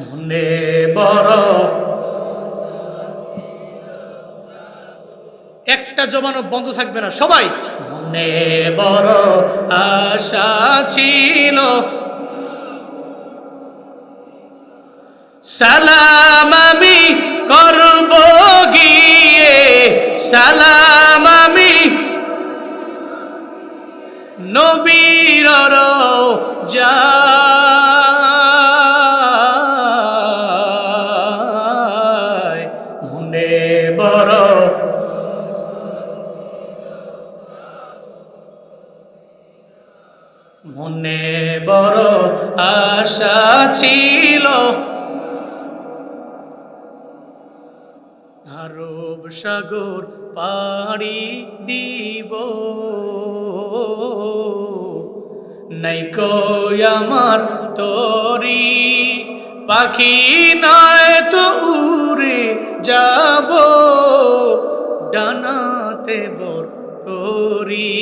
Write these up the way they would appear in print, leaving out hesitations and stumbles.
মনে বড়, একটা জবানও বন্ধ থাকবে না, সবাই মনে বড় আশা ছিল, সালাম আমি করব গিয়ে, সালাম আমি নবীর রওজায়, মনে বড়, মনে বড় আশা ছিল, আরব সাগর পাড়ি দিব, নাইকো আমার তরি পাখি নয় তো উড়ে যাব, ডানাতে বর করি,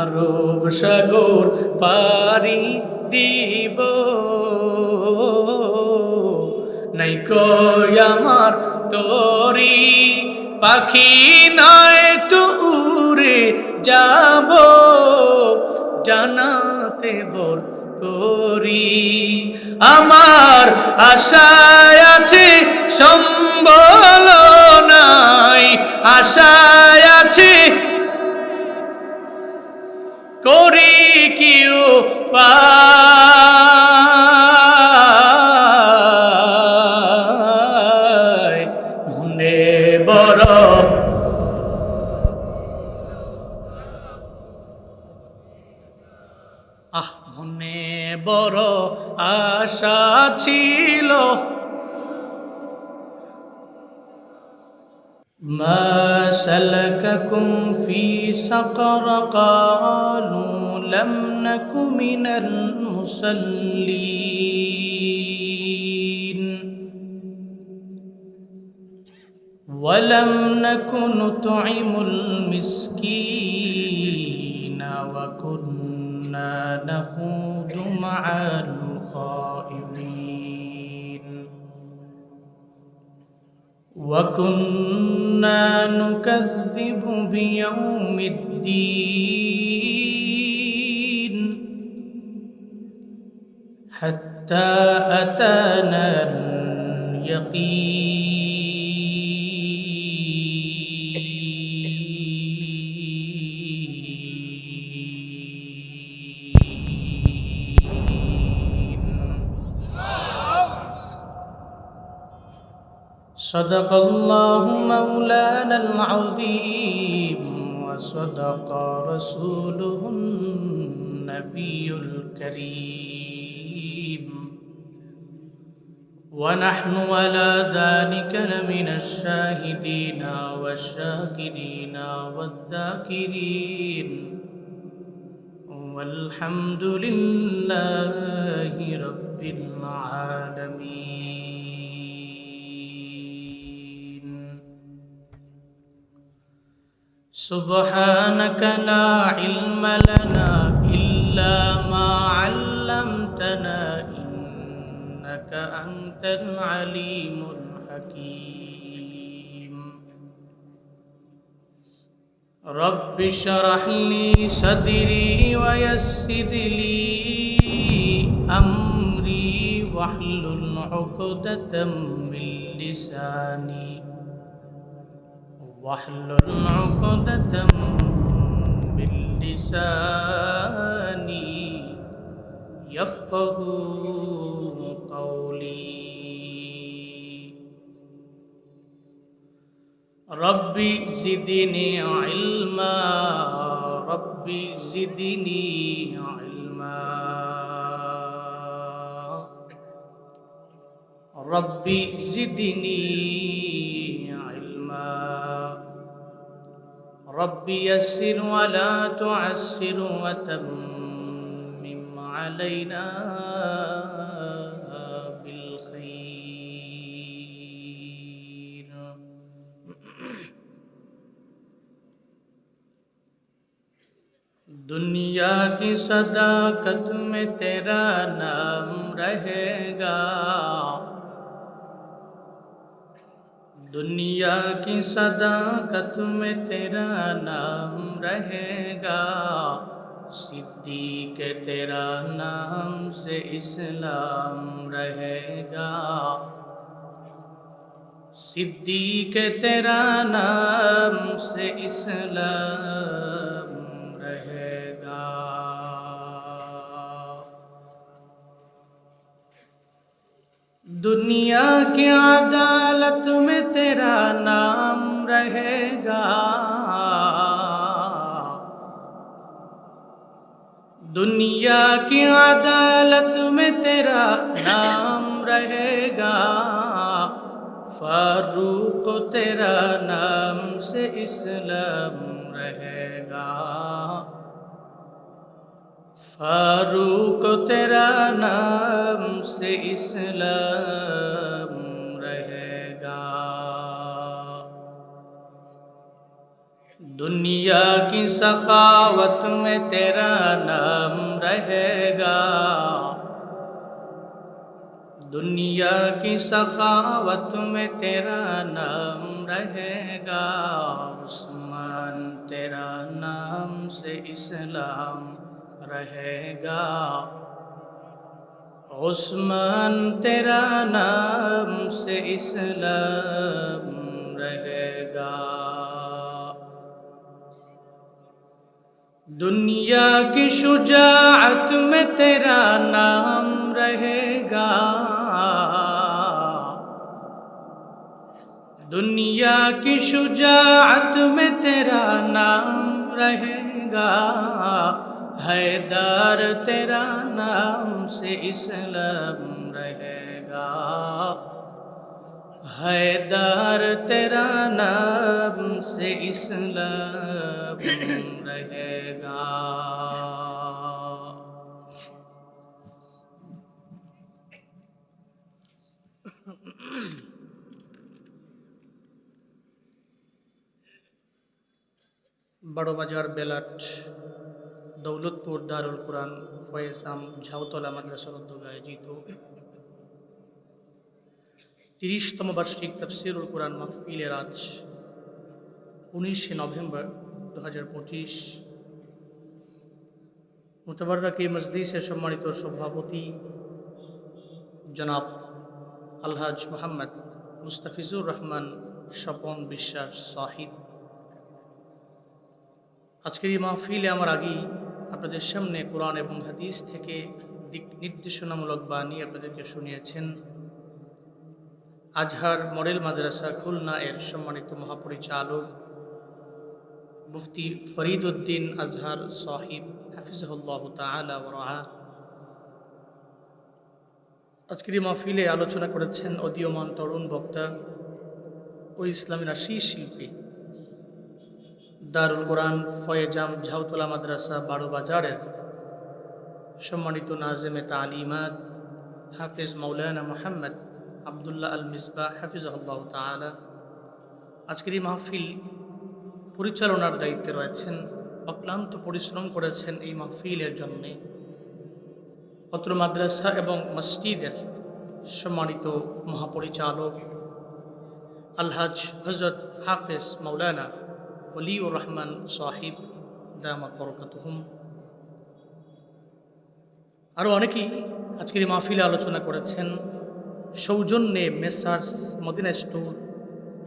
আরব সাগর পাড়ি দিব, নাইকো আমার তরি পাখি নয় তো উড়ে যাব, জানাতে বর করি, আমার আশায় আছে সম্বল নাই, আশায় আছে করি কিউ পায়, মনে বড়, মনে বড় আশা ছিল, মা সালাকাকুম ফি সাকার ক্বালু লাম নাকু মিনাল মুসাল্লিন ওয়া লাম নাকু নুতঈমুল মিসকিনা ওয়া কুন্না নাখুদু মা'আল খাইদিন وَكُنَّا نُكَذِّبُ بِيَوْمِ الدِّينِ حَتَّى أَتَانَا الْيَقِينُ صدق الله مولانا العظيم وصدق رسوله النبي الكريم ونحن على ذلك لمن الشاهدين والشاكرين والذاكرين والحمد لله رب العالمين. سبحانك لا علم لنا إلا ما علمتنا إنك أنت العليم الحكيم. رب اشرح لي صدري ويسر لي أمري واحلل عقدة من لساني واحلل عقدة من لساني يفقه قولي. ربي زدني علما ربي زدني علما ربي زدني علما ربي يسر ولا تعسر وتمم علينا بالخير. दुनिया की सदाकत में तेरा नाम रहेगा, دنیا کی صداقت میں تیرا نام رہے گا، صدیق تیرا نام سے اسلام رہے گا، صدیق تیرا نام سے اسلام رہے گا۔ دنیا کی عدالت میں تیرا نام رہے گا، دنیا کی عدالت میں تیرا نام رہے گا، فاروق تیرا نام سے اسلام رہے گا، فاروق تیرا نام سے اسلام رہے گا۔ دنیا کی سخاوت میں تیرا نام رہے گا، دنیا کی سخاوت میں تیرا نام رہے گا، عثمان تیرا نام سے اسلام رہے گا، عثمان تیرا نام سے اسلام رہے گا۔ دنیا کی شجاعت میں تیرا نام رہے گا، دنیا کی شجاعت میں تیرا نام رہے گا، حیدر تیرا نام سے اسلام رہے گا، حیدر تیرا نام سے اسلام رہے گا۔ বড় বাজার বেলাট দৌলতপুর দারুল কুরআন ফয়েসাম ঝাউতলা মাদ্রাসার উদ্যোগে আয়োজিত 30তম বার্ষিক তাফসীরুল কুরআন মাহফিলের আজ 19শে নভেম্বর 2025 মুতাবাররাক এই মজলিসের সম্মানিত সভাপতি জনাব আলহাজ মোহাম্মদ মুস্তাফিজুর রহমান স্বপন বিশ্বাস সাহিব, আজকের এই মাহফিলে আমার আগেই আপনাদের সামনে কোরআন এবং হাদিস থেকে দিক নির্দেশনামূলক বাণী আপনাদেরকে শুনিয়েছেন আজহার মডেল মাদ্রাসা খুলনা এর সম্মানিত মহাপরিচালক মুফতি ফরিদ উদ্দিন আজহার সাহিব হাফিজাহুল্লাহ তাআলা ওয়া রাআহ। আজকের এই মাহফিলে আলোচনা করেছেন উদীয়মান তরুণ বক্তা ও ইসলামী রাশি শিল্পী দারুল কোরআন ফয়েজাম ঝাউতলা মাদ্রাসা বারো বাজারের সম্মানিত নাজেমে তালিমাত হাফিজ মাওলানা মোহাম্মদ আবদুল্লাহ আল মিসবাহ হাফিজাহুল্লাহ তাআলা। আজকের এই মাহফিল পরিচালনার দায়িত্বে রয়েছেন, অক্লান্ত পরিশ্রম করেছেন এই মাহফিলের জন্যে অত্র মাদ্রাসা এবং মসজিদের সম্মানিত মহাপরিচালক আলহাজ হযরত হাফিজ মাওলানা ওলিউর রহমান সাহিব দামাত বরকাতুহুম। আরও অনেকেই আজকের এই মাহফিলে আলোচনা করেছেন। সৌজন্যে মেসার্স মদিনা স্টোর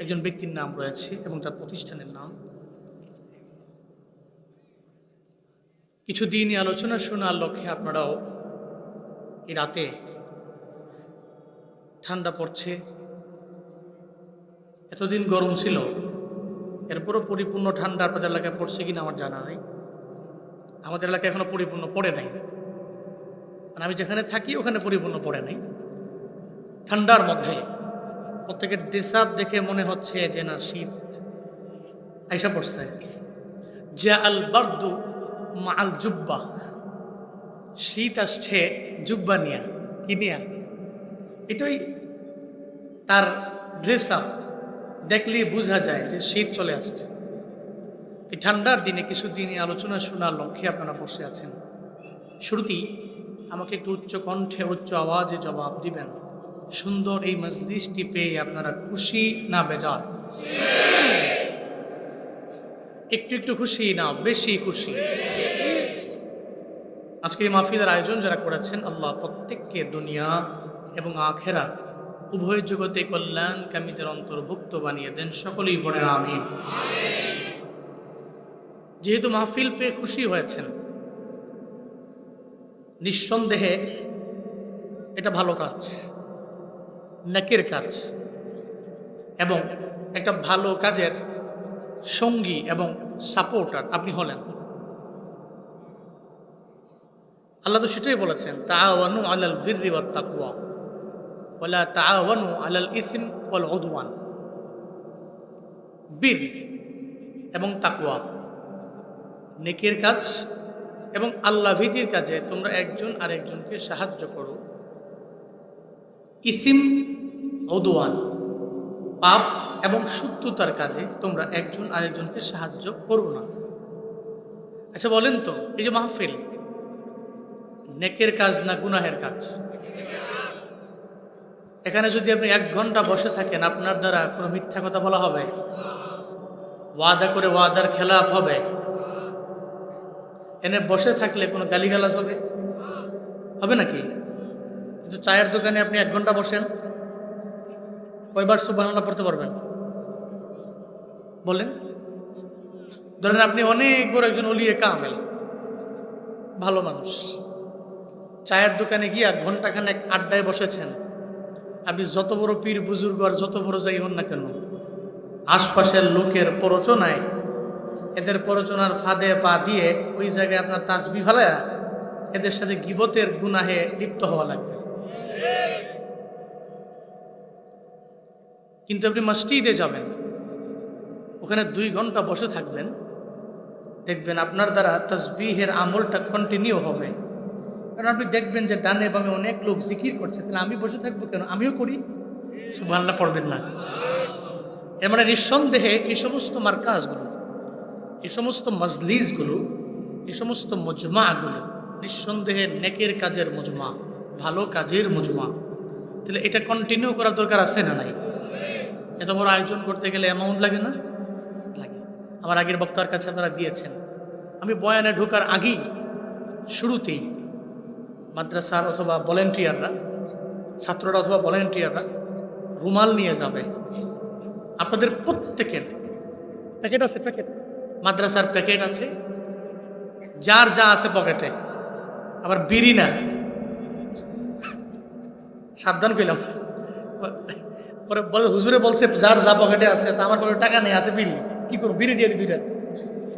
একজন ব্যক্তির নাম রয়েছে এবং তার প্রতিষ্ঠানের নাম। কিছু দিনই আলোচনা শোনার লক্ষ্যে আপনারাও এই রাতে ঠান্ডা পড়ছে, এতদিন গরম ছিল, এরপরও পরিপূর্ণ ঠান্ডা আপনাদের এলাকায় পড়ছে কিনা আমার জানা নাই। আমাদের এলাকায় এখনো পরিপূর্ণ পড়ে নাই, মানে আমি যেখানে থাকি ওখানে পরিপূর্ণ পড়ে নাই। ঠান্ডার মধ্যে প্রত্যেকের ডিসাব দেখে মনে হচ্ছে যে না শীত আইসা পড়ছে। জা আল বারদু মা আল জুব্বা, শীত আসছে জুব্বা নিয়া, কি নিয়া, এটাই তার ড্রেস আপ, দেখলেই বোঝা যায় যে শীত চলে আসছে। এই ঠান্ডার দিনে কিছু দিনই আলোচনা শোনার লক্ষ্যে আপনারা বসে আছেন। শুরুতেই আমাকে একটু উচ্চ কণ্ঠে উচ্চ আওয়াজে জবাব দিবেন সুন্দর এই মজলিসটি পেয়ে আপনারা খুশি না বেজার? একটু একটু খুশি না বেশি খুশি? আজকে এই মাহফিলের আয়োজন যারা করেছেন, আল্লাহ প্রত্যেককে দুনিয়া এবং আখেরাত উভয় জগতে কল্যাণকামীদের অন্তর্ভুক্ত বানিয়ে দেন। সকলেই বলেন আমিন। যেহেতু মাহফিল পেয়ে খুশি হয়েছেন, নিঃসন্দেহে এটা ভালো কাজ, নেকের কাজ, এবং একটা ভালো কাজের সঙ্গী এবং সাপোর্টার আপনি হলেন। আল্লাহ তো সেটাই বলেছেন, তাআওয়ানু আলাল বিররি ওয়াত তাকওয়া ওয়ালা তাআওয়ানু আলাল ইসম ওয়াল উদওয়ান। বীর এবং তাকওয়া, নেকের কাজ এবং আল্লাহ ভীতির কাজে তোমরা একজন আরেকজনকে সাহায্য করো। ইসিম, উদওয়ান, পাপ এবং শত্রুতার কাজে তোমরা একজন আরেকজনকে সাহায্য করো না। আচ্ছা বলেন তো, এই যে মাহফিল, নেকের কাজ না গুনাহের কাজ? এখানে যদি আপনি 1 ঘন্টা বসে থাকেন, আপনার দ্বারা কোনো মিথ্যা কথা বলা হবে? ওয়াদা করে ওয়াদার খেলাফ হবে? এনে বসে থাকলে কোনো গালিগালাজ হবে? হবে নাকি? কিন্তু চায়ের দোকানে আপনি 1 ঘন্টা বসেন, কয়বার সুবহানাল্লাহ পড়তে পারবেন বলেন? ধরেন আপনি অনেক বড় একজন ওলিয়ে কামেল, ভালো মানুষ, চায়ের দোকানে গিয়া ঘন্টাখানেক আড্ডায় বসেছেন। আপনি যত বড় পীর বুজুর্গ আর যত বড় যাই হন না কেন, আশপাশের লোকের প্ররোচনায়, এদের প্ররোচনার ফাঁদে পা দিয়ে ওই জায়গায় আপনার তাসবিহ ফেলায়া এদের সাথে গীবতের গুনাহে লিপ্ত হওয়া লাগবে। কিন্তু আপনি মসজিদে যাবেন, ওখানে 2 ঘন্টা বসে থাকবেন, দেখবেন আপনার দ্বারা তাসবিহের আমলটা কন্টিনিউ হবে। কারণ আপনি দেখবেন যে ডানে বামে অনেক লোক জিকির করছে, তাহলে আমি বসে থাকবো কেন? আমিও করি। সুবহানাল্লাহ পড়বেন না? এর মানে নিঃসন্দেহে এই সমস্ত মারকাজগুলো, এই সমস্ত মজলিসগুলো, এই সমস্ত মজমাগুলো নিঃসন্দেহে নেকের কাজের মজমা, ভালো কাজের মজমা। তাহলে এটা কন্টিনিউ করার দরকার আছে না নাই? এত বড় আয়োজন করতে গেলে অ্যামাউন্ট লাগে না? লাগে। আমার আগের বক্তার কাছে আপনারা দিয়েছেন, আমি বয়ানে ঢোকার আগেই শুরুতেই মাদ্রাসার অথবা ভলেন্টিয়াররা, ছাত্ররা অথবা ভলেন্টিয়াররা রুমাল নিয়ে যাবে। আপনাদের প্রত্যেকের প্যাকেট আছে, প্যাকেট, মাদ্রাসার প্যাকেট আছে, যার যা আছে পকেটে, আবার বিড়ি না, সাবধান কইলাম। পরে হুজুরে বলছে যার যা পকেটে আছে, তা আমার পকেটে টাকা নেই, আছে বিড়ি, কি করবো? বিড়ি দিয়ে দিই 2টা।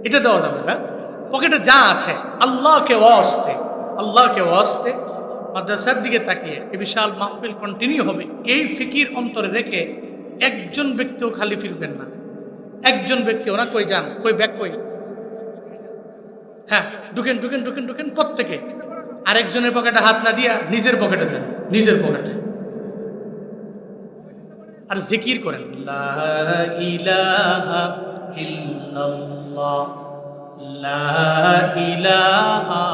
এটা দেওয়া যাবে না। পকেটে যা আছে আল্লাহকে ওয়াস্তে, আল্লাহকে ওয়াস্তে মাদ্রাসার দিকে তাকিয়ে এই বিশাল মাহফিল কন্টিনিউ হবে, এই ফিকির অন্তরে রেখে একজন ব্যক্তিও খালি ফিরবেন না। একজন ব্যক্তিও না, কই যান, কই ব্যাগ কই, হ্যাঁ ঢুকেন ঢুকেন ঢুকেন ঢুকেন প্রত্যেকে। আরেকজনের পকেটে হাত না দিয়া নিজের পকেটে দেন, নিজের পকেটে। আর জিকির করেন, লা ইলাহা ইল্লাল্লাহ, লা ইলাহা,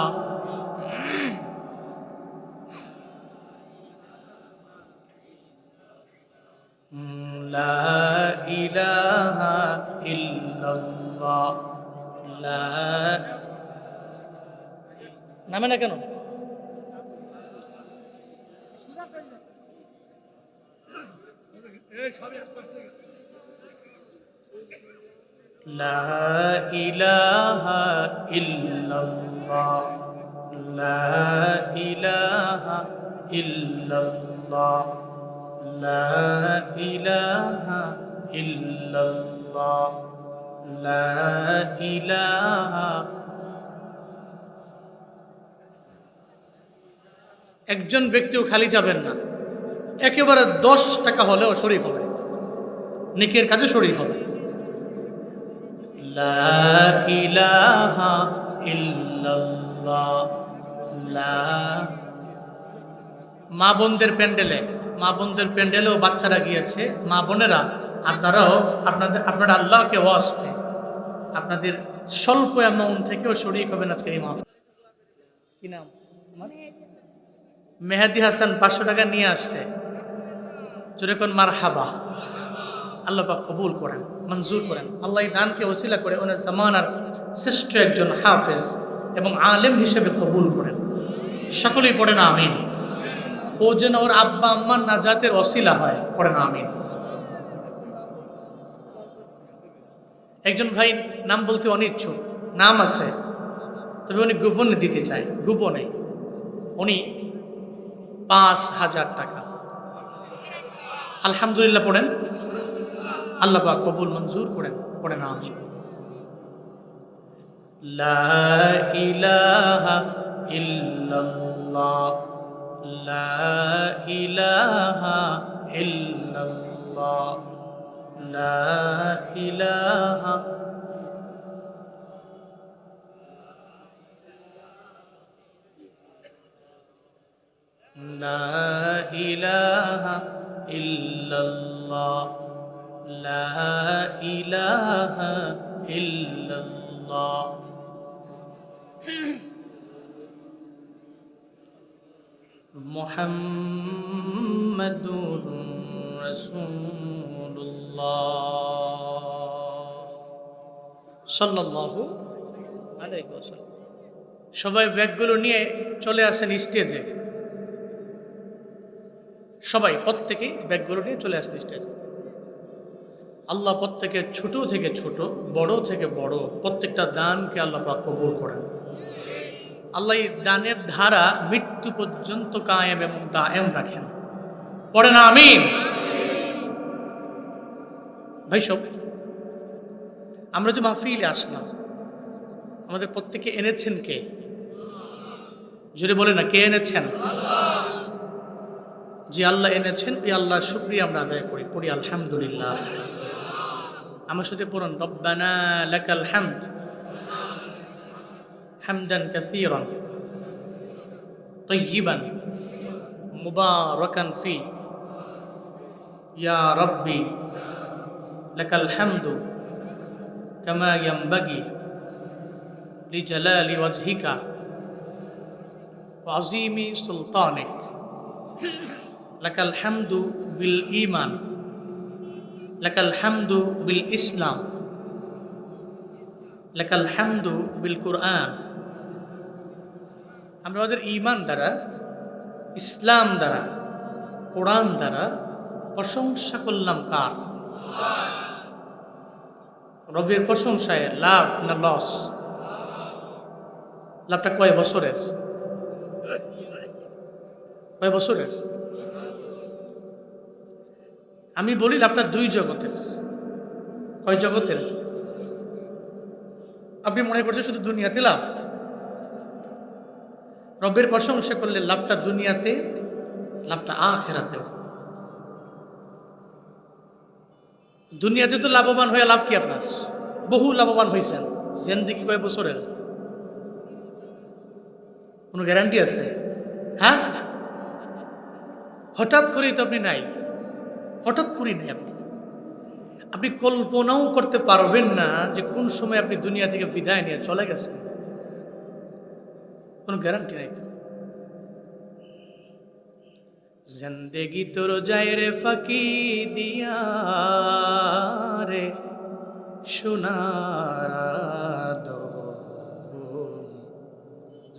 লা ইলাহা ইল্লাল্লাহ, লা, নামে না কেন? লা ইলাহা ইল্লাল্লাহ, লা ইলাহা ইল্লাল্লাহ, লা ইলাহা ইল্লাল্লাহ, লা ইলাহা। একজন ব্যক্তিও খালি যাবেন না, একেবারে 10 টাকা হলেও শরীক হবে, নেকের কাজে শরীক হবে। লা ইলাহা ইল্লাল্লাহ, লা। মা বোনদের প্যান্ডেলে, মা বোনদের প্যান্ডেলেও বাচ্চারা গিয়েছে, মা বোনেরা আপনারাও আপনারা আল্লাহকে ওয়াস্তে আপনাদের স্বল্প অ্যামাউন্ট থেকেও শরীক হবেন আজকের এই মাহফিল। কি নাম আমার? মেহেদি হাসান 500 টাকা নিয়ে আসছে, যেরকম মারহাবা, আল্লাহ পাক কবুল করেন, মঞ্জুর করেন। আল্লাহ এই দানকে ওসিলা করে ওনার জামানার শ্রেষ্ঠ একজন হাফেজ এবং আলেম হিসেবে কবুল করেন। সকলেই পড়েন আমিন। ও যেন ওর আব্বা আম্মার নাজাতের ওসিলা হয়, পড়েন আমিন। একজন ভাই নাম বলতে অনিচ্ছুক, নাম আছে তবে উনি গোপনে দিতে চায়, গোপনে। উনি 5,000 টাকা, আলহামদুলিল্লাহ পড়েন, আল্লাহ পাক কবুল মঞ্জুর করেন, পড়েন আমিন। লা ইলাহা ইল্লাল্লাহ, লা ইলাহা ইল্লাল্লাহ, লা ইলাহা লা ইলাহা ইল্লাল্লাহ, লা ইলাহা ইল্লাল্লাহ। মুহাম্মাদুর রাসূলুল্লাহ সাল্লাল্লাহু আলাইহি ওয়াসাল্লাম। সবাই ব্যাগগুলো নিয়ে চলে আসেন স্টেজে, সবাই প্রত্যেকেই ব্যাগগুলো নিয়ে চলে আসেন স্টেজে। আল্লাহ প্রত্যেকের ছোট থেকে ছোট, বড় থেকে বড় প্রত্যেকটা দানকে আল্লাহ পাক কবুল করেন। আল্লাহ এই দানের ধারা মৃত্যু পর্যন্ত কায়েম এবং দায়েম রাখেন, পড়েন আমিন। ভাই সব আমরা যে মাহফিলে আসলাম, আমাদের প্রত্যেকে এনেছেন কে? জোরে বলে না, কে এনেছেন? যে আল্লাহ এনেছেন, ওই আল্লাহর শুকরিয়া আমরা আদায় করি, পড়ি আলহামদুলিল্লাহ। আমার সাথে পড়ুন, রব্বানা লাকাল হামদ হামদান কাসীরান তাইয়িবান মুবারাকান ফি, ইয়া রাব্বি লাকাল হামদু কামা ইয়ানবাগি লিজালালি ওয়াজহিকা ওয়া আযীমি সুলতানিক। লাকাল হামদু বিল ঈমান, লাকাল হামদু বিল ইসলাম, লাকাল হামদু বিল কুরআন। আমরা আমাদের ঈমান দ্বারা, ইসলাম দ্বারা, কোরআন দ্বারা প্রশংসা করলাম কার? রবের প্রশংসায় লাভ না লস? লাভটা কয় বছরের? কয় বছরের? আমি বলি লাভটা 2 জগতের। কয় জগতের? আপনি মনে করছেন শুধু দুনিয়াতে লাভ? রবের প্রশংসা করলে লাভটা দুনিয়াতে, লাভটা আখিরাতেও। দুনিয়াতে তো লাভবান হয়ে লাভ কি আপনার? বহু লাভবান হয়েছেন। জিন্দেগি কয় বছরের? কোনো গ্যারান্টি আছে? হ্যাঁ, হঠাৎ করেই তো আপনি নাই, হঠাৎ করেই নাই আপনি। আপনি কল্পনাও করতে পারবেন না যে কোন সময় আপনি দুনিয়া থেকে বিদায় নিয়ে চলে গেছেন, কোনো গ্যারান্টি নাই তো। জিন্দেগি তোর যায় রে ফাঁকি দিয়া রে সোনার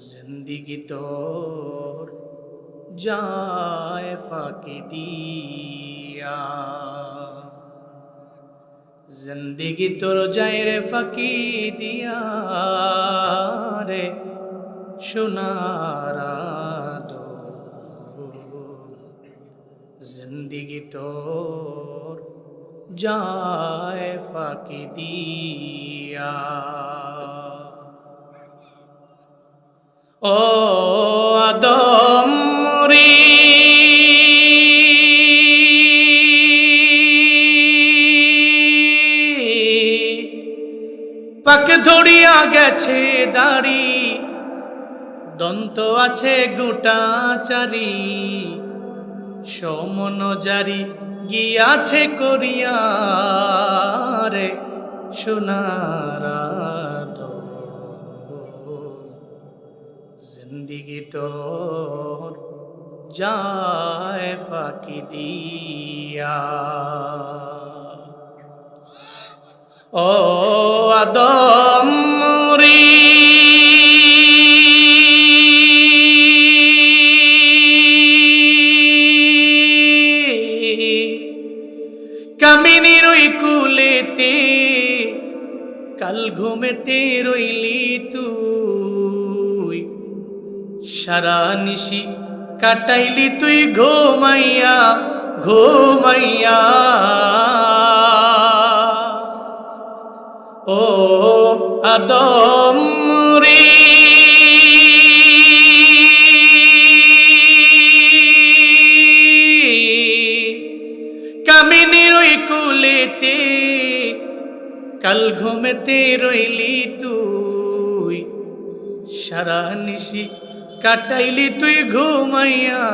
জিন্দেগি তোর যায় ফাঁকি দিয়া, জিন্দেগি তোর যায় রে ফাঁকি দিয়া রে সোনার জিন্দেগি তোর যায় ফাঁকি দিয়া। ও আদম রে পাকে ধরিয়া গেছে দাড়ি, দন্ত আছে গোটা চারি, সমন জারি গিয়াছে করিয়া রে সোনার জিন্দেগি তোর যায় ফাঁকি দিয়া। ও আদম রে কামিনীর ওই কুলেতে কাল ঘুমেতে রইলি তুই, সারা নিশি কাটাইলি তুই ঘুমাইয়া ঘুমাইয়া। ও আদম রে কামিনীর ওই কুলেতে কাল ঘুমেতে রইলি তুই, সারা নিশি কাটাইলি তুই ঘুমাইয়া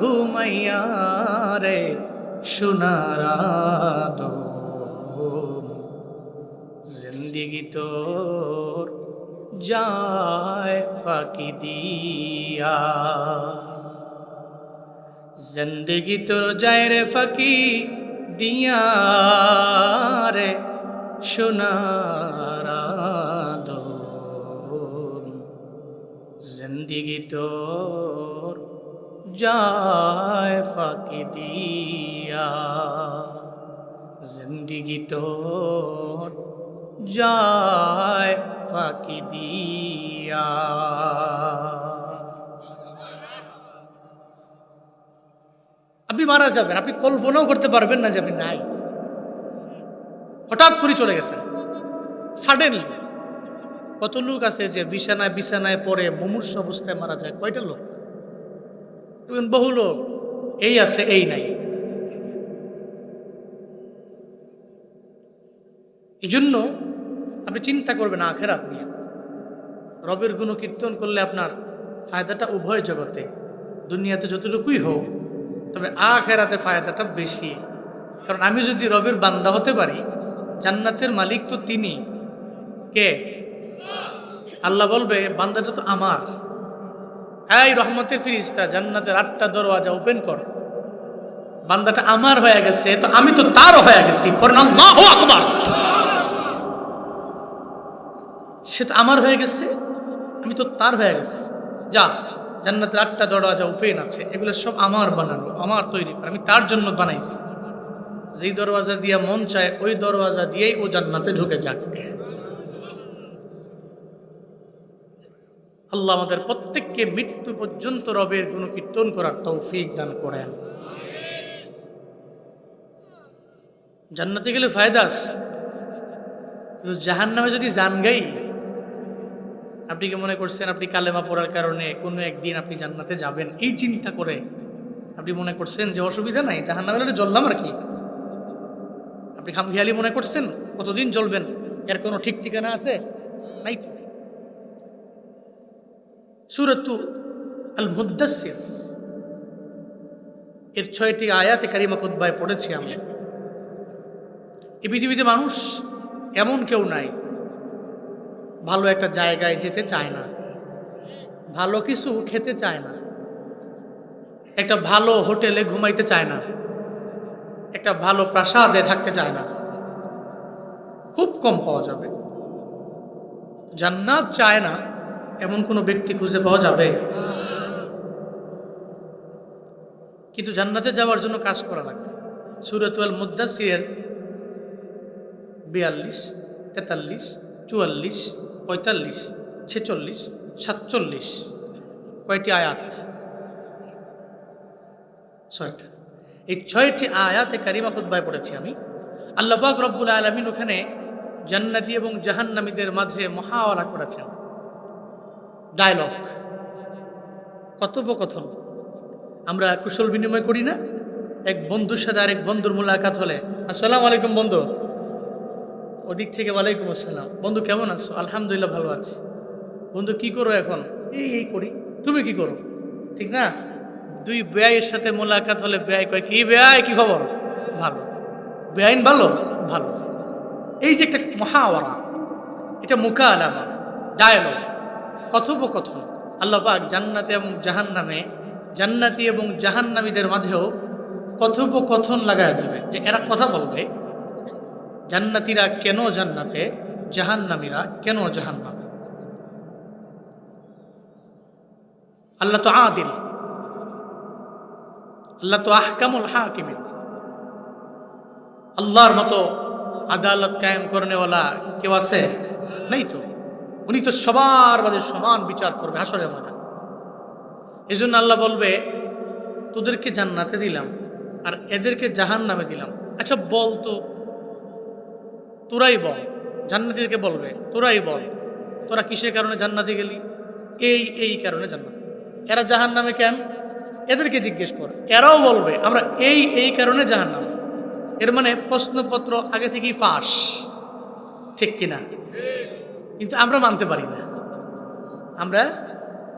ঘুমাইয়া রে সোনার আদম। জিন্দেগি তোর যায় ফাঁকি দিয়া, জিন্দেগি তোর যায় রে ফাঁকি দিয়া রে সোনার আদম। জিন্দেগি তোর যায় ফাঁকি দিয়া, জিন্দেগি তোর যায় ফাঁকি দিয়া। আপনি মারা যাবেন, আপনি কল্পনাও করতে পারবেন না যে আপনি নাই, হঠাৎ করে চলে গেছেন সাডেনলি। কত লোক আছে যে বিছানায় বিছানায় পড়ে মুমূর্ষ অবস্থায় মারা যায়, কয়টা লোক? বহু লোক এই আছে এই নাই। এই জন্য আপনি চিন্তা করবেন আখেরাত নিয়ে। রবের গুণ কীর্তন করলে আপনার ফায়দাটা উভয় জগতে, দুনিয়াতে যতটুকুই হোক, তবে আখেরাতে ফায়দাটা বেশি। কারণ আমি যদি রবের বান্দা হতে পারি, জান্নাতের মালিক তো তিনি। কে? আল্লাহ বলবে বান্দাটা তো আমার। এই রহমতের ফিরিস্তা, জান্নাতের 8টা দরওয়াজা ওপেন কর, বান্দাটা আমার হয়ে গেছে, তো আমি তো তারও হয়ে গেছি। আল্লাহু আকবার। সে তো আমার হয়ে গেছে, আমি তো তার হয়ে গেছি। যা, জান্নাতের 8টা দরওয়াজা ওপেন আছে, এগুলো সব আমার বানানো, আমার তৈরি করা, আমি তার জন্য বানাইছি। যেই দরওয়াজা দিয়ে মন চায় ওই দরওয়াজা দিয়েই ও জান্নাতে ঢুকে যাক। আল্লাহ আমাদের প্রত্যেককে মৃত্যু পর্যন্ত রবের গুণ কীর্তন করার তৌফিক দান করেন। জান্নাতে গেলে ফায়দা আছে, কিন্তু জাহান্নামে যদি জান গাই, আপনি কি মনে করছেন আপনি কালেমা পড়ার কারণে কোনো একদিন আপনি জান্নাতে যাবেন, এই চিন্তা করে আপনি মনে করছেন যে অসুবিধা নাই, জাহান্নামে জ্বললাম আর কি? আপনি খামখেয়ালি মনে করছেন কতদিন জ্বলবেন, এর কোনো ঠিক ঠিকানা আছে? নাই তো। সূরাতু আল মুদ্দাসসির এর 6টি আয়াতে কারিমা খুতবায় পড়েছি আমরা। এই পৃথিবীতে মানুষ এমন কেউ নাই ভালো একটা জায়গায় যেতে চায় না, ভালো কিছু খেতে চায় না, একটা ভালো হোটেলে ঘুমাইতে চায় না, একটা ভালো প্রাসাদে থাকতে চায় না। খুব কম পাওয়া যাবে। জান্নাত চায় না এমন কোনো ব্যক্তি খুঁজে পাওয়া যাবে? কিন্তু জান্নাতে যাওয়ার জন্য কাজ করা লাগবে। সূরাতুল মুদ্দাসসির 42, 43, 44, 45, 46, 47 কয়টি আয়াত? 6টা। এই 6টি আয়াতে কারিমা খুতবায় পড়েছি আমি। আল্লাহ পাক রব্বুল আলামিন ওখানে জান্নাতি এবং জাহান্নামীদের মাঝে মুহাওয়ারা করেছেন, ডায়লগ, কথোপকথন। আমরা কুশল বিনিময় করি না? এক বন্ধুর সাথে আরেক বন্ধুর মুলাকাত হলে আসসালামু আলাইকুম বন্ধু, ওদিক থেকে ওয়ালাইকুম আসসালাম, বন্ধু কেমন আছো? আলহামদুলিল্লাহ ভালো আছি। বন্ধু কি করো এখন? এই করি। তুমি কি করো? ঠিক না? দুই বেয়াইয়ের সাথে মোলাকাত হলে বেয়াই কয়, কি বেয়াই, কি খবর? ভালো। বেআইন ভালো? ভালো। এই যে একটা মুহাওয়ারা, এটা মুকালামা, ডায়ালগ, কথোপকথন। আল্লাহ পাক জান্নাতে এবং জাহান্নামে জান্নাতি এবং জাহান্নামীদের মাঝেও কথোপকথন লাগায় দেবে, যে এরা কথা বলবে জান্নাতীরা কেন জান্নাতে, জাহান্নামীরা কেন জাহান্নামে। আল্লাহ তো আদিল, আল্লাহ তো আহকামুল হাকিমিন। আল্লাহর মতো আদালত কায়েম করনেওয়ালা কেউ আছে? নেই তো। উনি তো সবার মাঝে সমান বিচার করবে হাসরের ময়দানে। এই জন্য আল্লাহ বলবে, তোদেরকে জান্নাতে দিলাম আর এদেরকে জাহান্নামে দিলাম। আচ্ছা বল তো, তোরাই বল। জান্নাতীদেরকে বলবে, তোরাই বল তোরা কিসের কারণে জান্নাতে গেলি? এই কারণে জান্নাত। এরা জাহান্নামে কেন? এদেরকে জিজ্ঞেস কর। এরাও বলবে আমরা এই কারণে জাহান্নামে। এর মানে প্রশ্নপত্র আগে থেকেই ফাঁস, ঠিক কিনা? কিন্তু আমরা মানতে পারি না, আমরা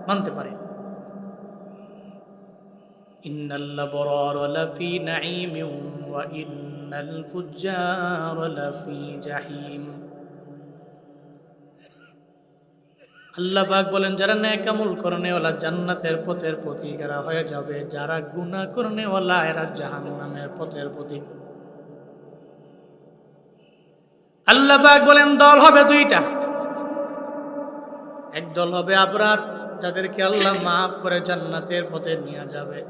মানতে পারি না। ইন্নাল আবরার লাফি নাঈমিন ওয়া ইন্নাল ফুজ্জার লাফি জাহিম। আল্লাহ পাক বলেন, যারা নেক আমল করনেওয়ালা জান্নাতের পথের প্রতীক এরা হয়ে যাবে, যারা গুনাহ করনেওয়ালা এরা জাহান্নামের পথের প্রতীক। আল্লাহ পাক বলেন দল হবে দুইটা। এক দল হবে আবরার, যাদেরকে আল্লাহ মাফ করে জান্নাতের পথে নিয়ে যাবে।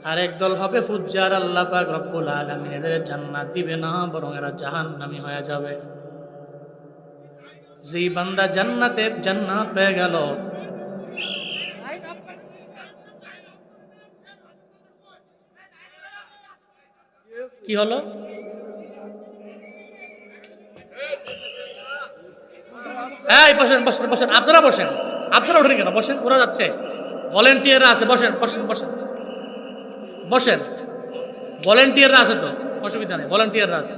আর এক দল হবে ফুজ্জার, আল্লাহ পাক রব্বুল আলামিন এদের জান্নাত দিবে না, বরং এরা জাহান্নামী হয়ে যাবে। যেই বান্দা জান্নাত পেয়ে গেল, কি হলো? এই বসেন বসেন বসেন, আপনারা বসেন। আপনারা ওঠেন কেন? বসেন, ওরা যাচ্ছে। ভলেন্টিয়াররা আছে, বসেন বসেন বসেন বসেন। ভলেন্টিয়াররা আছে তো, অসুবিধা নেই, ভলেন্টিয়াররা আছে।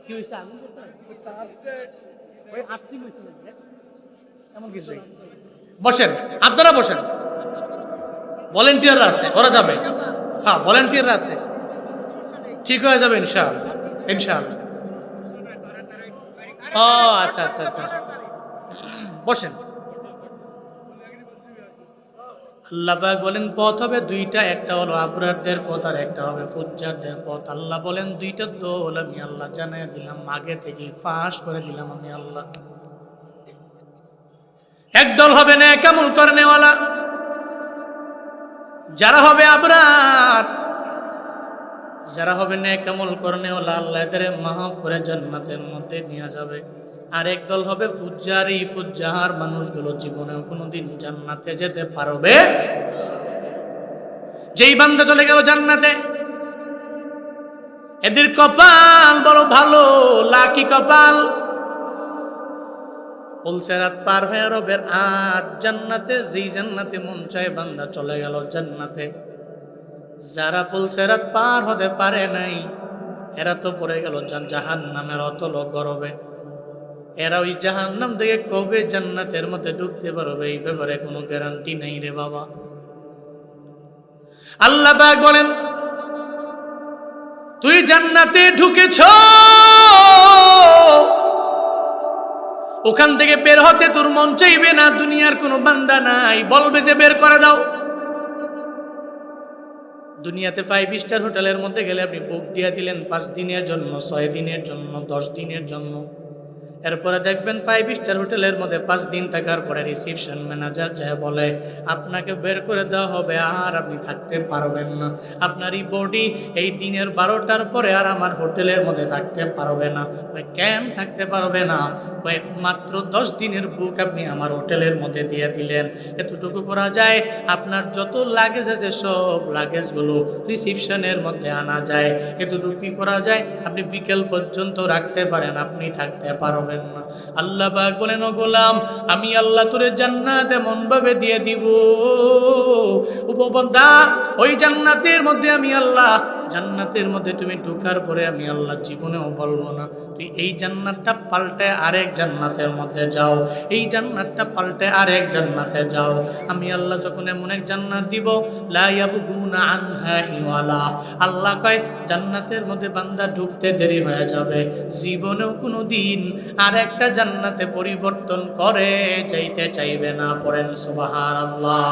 কি হয়েছে? এমন কিছু বসেন, আপনারা বসেন। ভলেন্টিয়াররা আছে, ওরা যাবে। হ্যাঁ, ভলেন্টিয়াররা আছে, ঠিক হয়ে যাবে ইনশাআল্লাহ, ইনশাআল্লাহ। ও আচ্ছা আচ্ছা আচ্ছা, বসেন। আল্লাহ পাক বলেন পথ হবে দুইটা, একটা হলো আবরারদের পথ আর একটা হবে ফুজ্জারদের পথ। আল্লাহ বলেন দুইটা দল আমি আল্লাহ জানিয়ে দিলাম, আগে থেকেই ফাঁস করে দিলাম আমি আল্লাহ। এক দল হবে নেক আমল করনেওয়ালা, যারা হবে আবরার, যারা হবে নেক আমল করনেওয়ালা, আল্লাহ এদের মাফ করে জান্নাতের মধ্যে নিয়ে যাবে। আর এক দল হবে ফুজ্জার, এই ফুজ্জার মানুষগুলো জীবনেও কোনোদিন জান্নাতে যেতে পারবে। যেই বান্দা চলে গেল জান্নাতে, এদের কপাল বড় ভালো, লাকি কপাল। পুলসেরাত পার হয়ে রবের আট জান্নাতে, যেই জান্নাতে মন চায় বান্দা চলে গেল জান্নাতে। যারা পুলসেরাত পার হতে পারে নাই, এরা তো পড়ে গেল জাহান্নামের অতল গরবে। এরা ওই জাহান্নাম থেকে কবে জান্নাতের মধ্যে ঢুকতে পারবে এই ব্যাপারে কোনো গ্যারান্টি নেই রে বাবা। আল্লাহ পাক বলেন, তুই জান্নাতে ঢুকেছ, ওখান থেকে বের হতে তোর মন চাইবে না, দুনিয়ার কোনো বান্দা নাই বলবে যে বের করে দাও। দুনিয়াতে 5 স্টার হোটেলের মধ্যে গেলে আপনি বুক দিয়ে দিলেন 5 দিনের জন্য, 6 দিনের জন্য, 10 দিনের জন্য। এরপরে দেখবেন 5 স্টার হোটেলের মধ্যে 5 দিন থাকার পরে রিসেপশন ম্যানেজার যায় বলে আপনাকে বের করে দেওয়া হবে, আর আপনি থাকতে পারবেন না। আপনার এই বডি এই দিনের 12টার পরে আর আমার হোটেলের মধ্যে থাকতে পারবে না। কেন থাকতে পারবে না? মাত্র 10 দিনের বুক আপনি আমার হোটেলের মধ্যে দিয়ে দিলেন। এতটুকু করা যায়, আপনার যত লাগেজ আছে সব লাগেজগুলো রিসেপশনের মধ্যে আনা যায়। এতটুকু করা যায়, আপনি বিকেল পর্যন্ত রাখতে পারেন, আপনি থাকতে পারবেন না। আল্লাহ পাক বলেন, ও গোলাম, আমি আল্লাহ তোরে জান্নাত এমন ভাবে দিয়ে দিব, উপবন্ধা ওই জান্নাতের মধ্যে আমি আল্লাহ জান্নাতের মধ্যে তুমি ঢোকার পরে আমি আল্লাহ জীবনেও বলবো না তুই এই জান্নাতটা পাল্টে আরেক জান্নাতের মধ্যে যাও, এই জান্নাতটা পাল্টে আরেক জান্নাতে যাও। আমি আল্লাহ যখন এমন এক জান্নাত দিব, লা ইয়াবগুনা আনহা হিওয়ালা, আল্লাহ কয় জান্নাতের মধ্যে বান্দা ঢুকতে দেরি হয়ে যাবে, জীবনেও কোনো দিন আর একটা জান্নাতে পরিবর্তন করে যাইতে চাইবে না। পড়েন সুবহানাল্লাহ।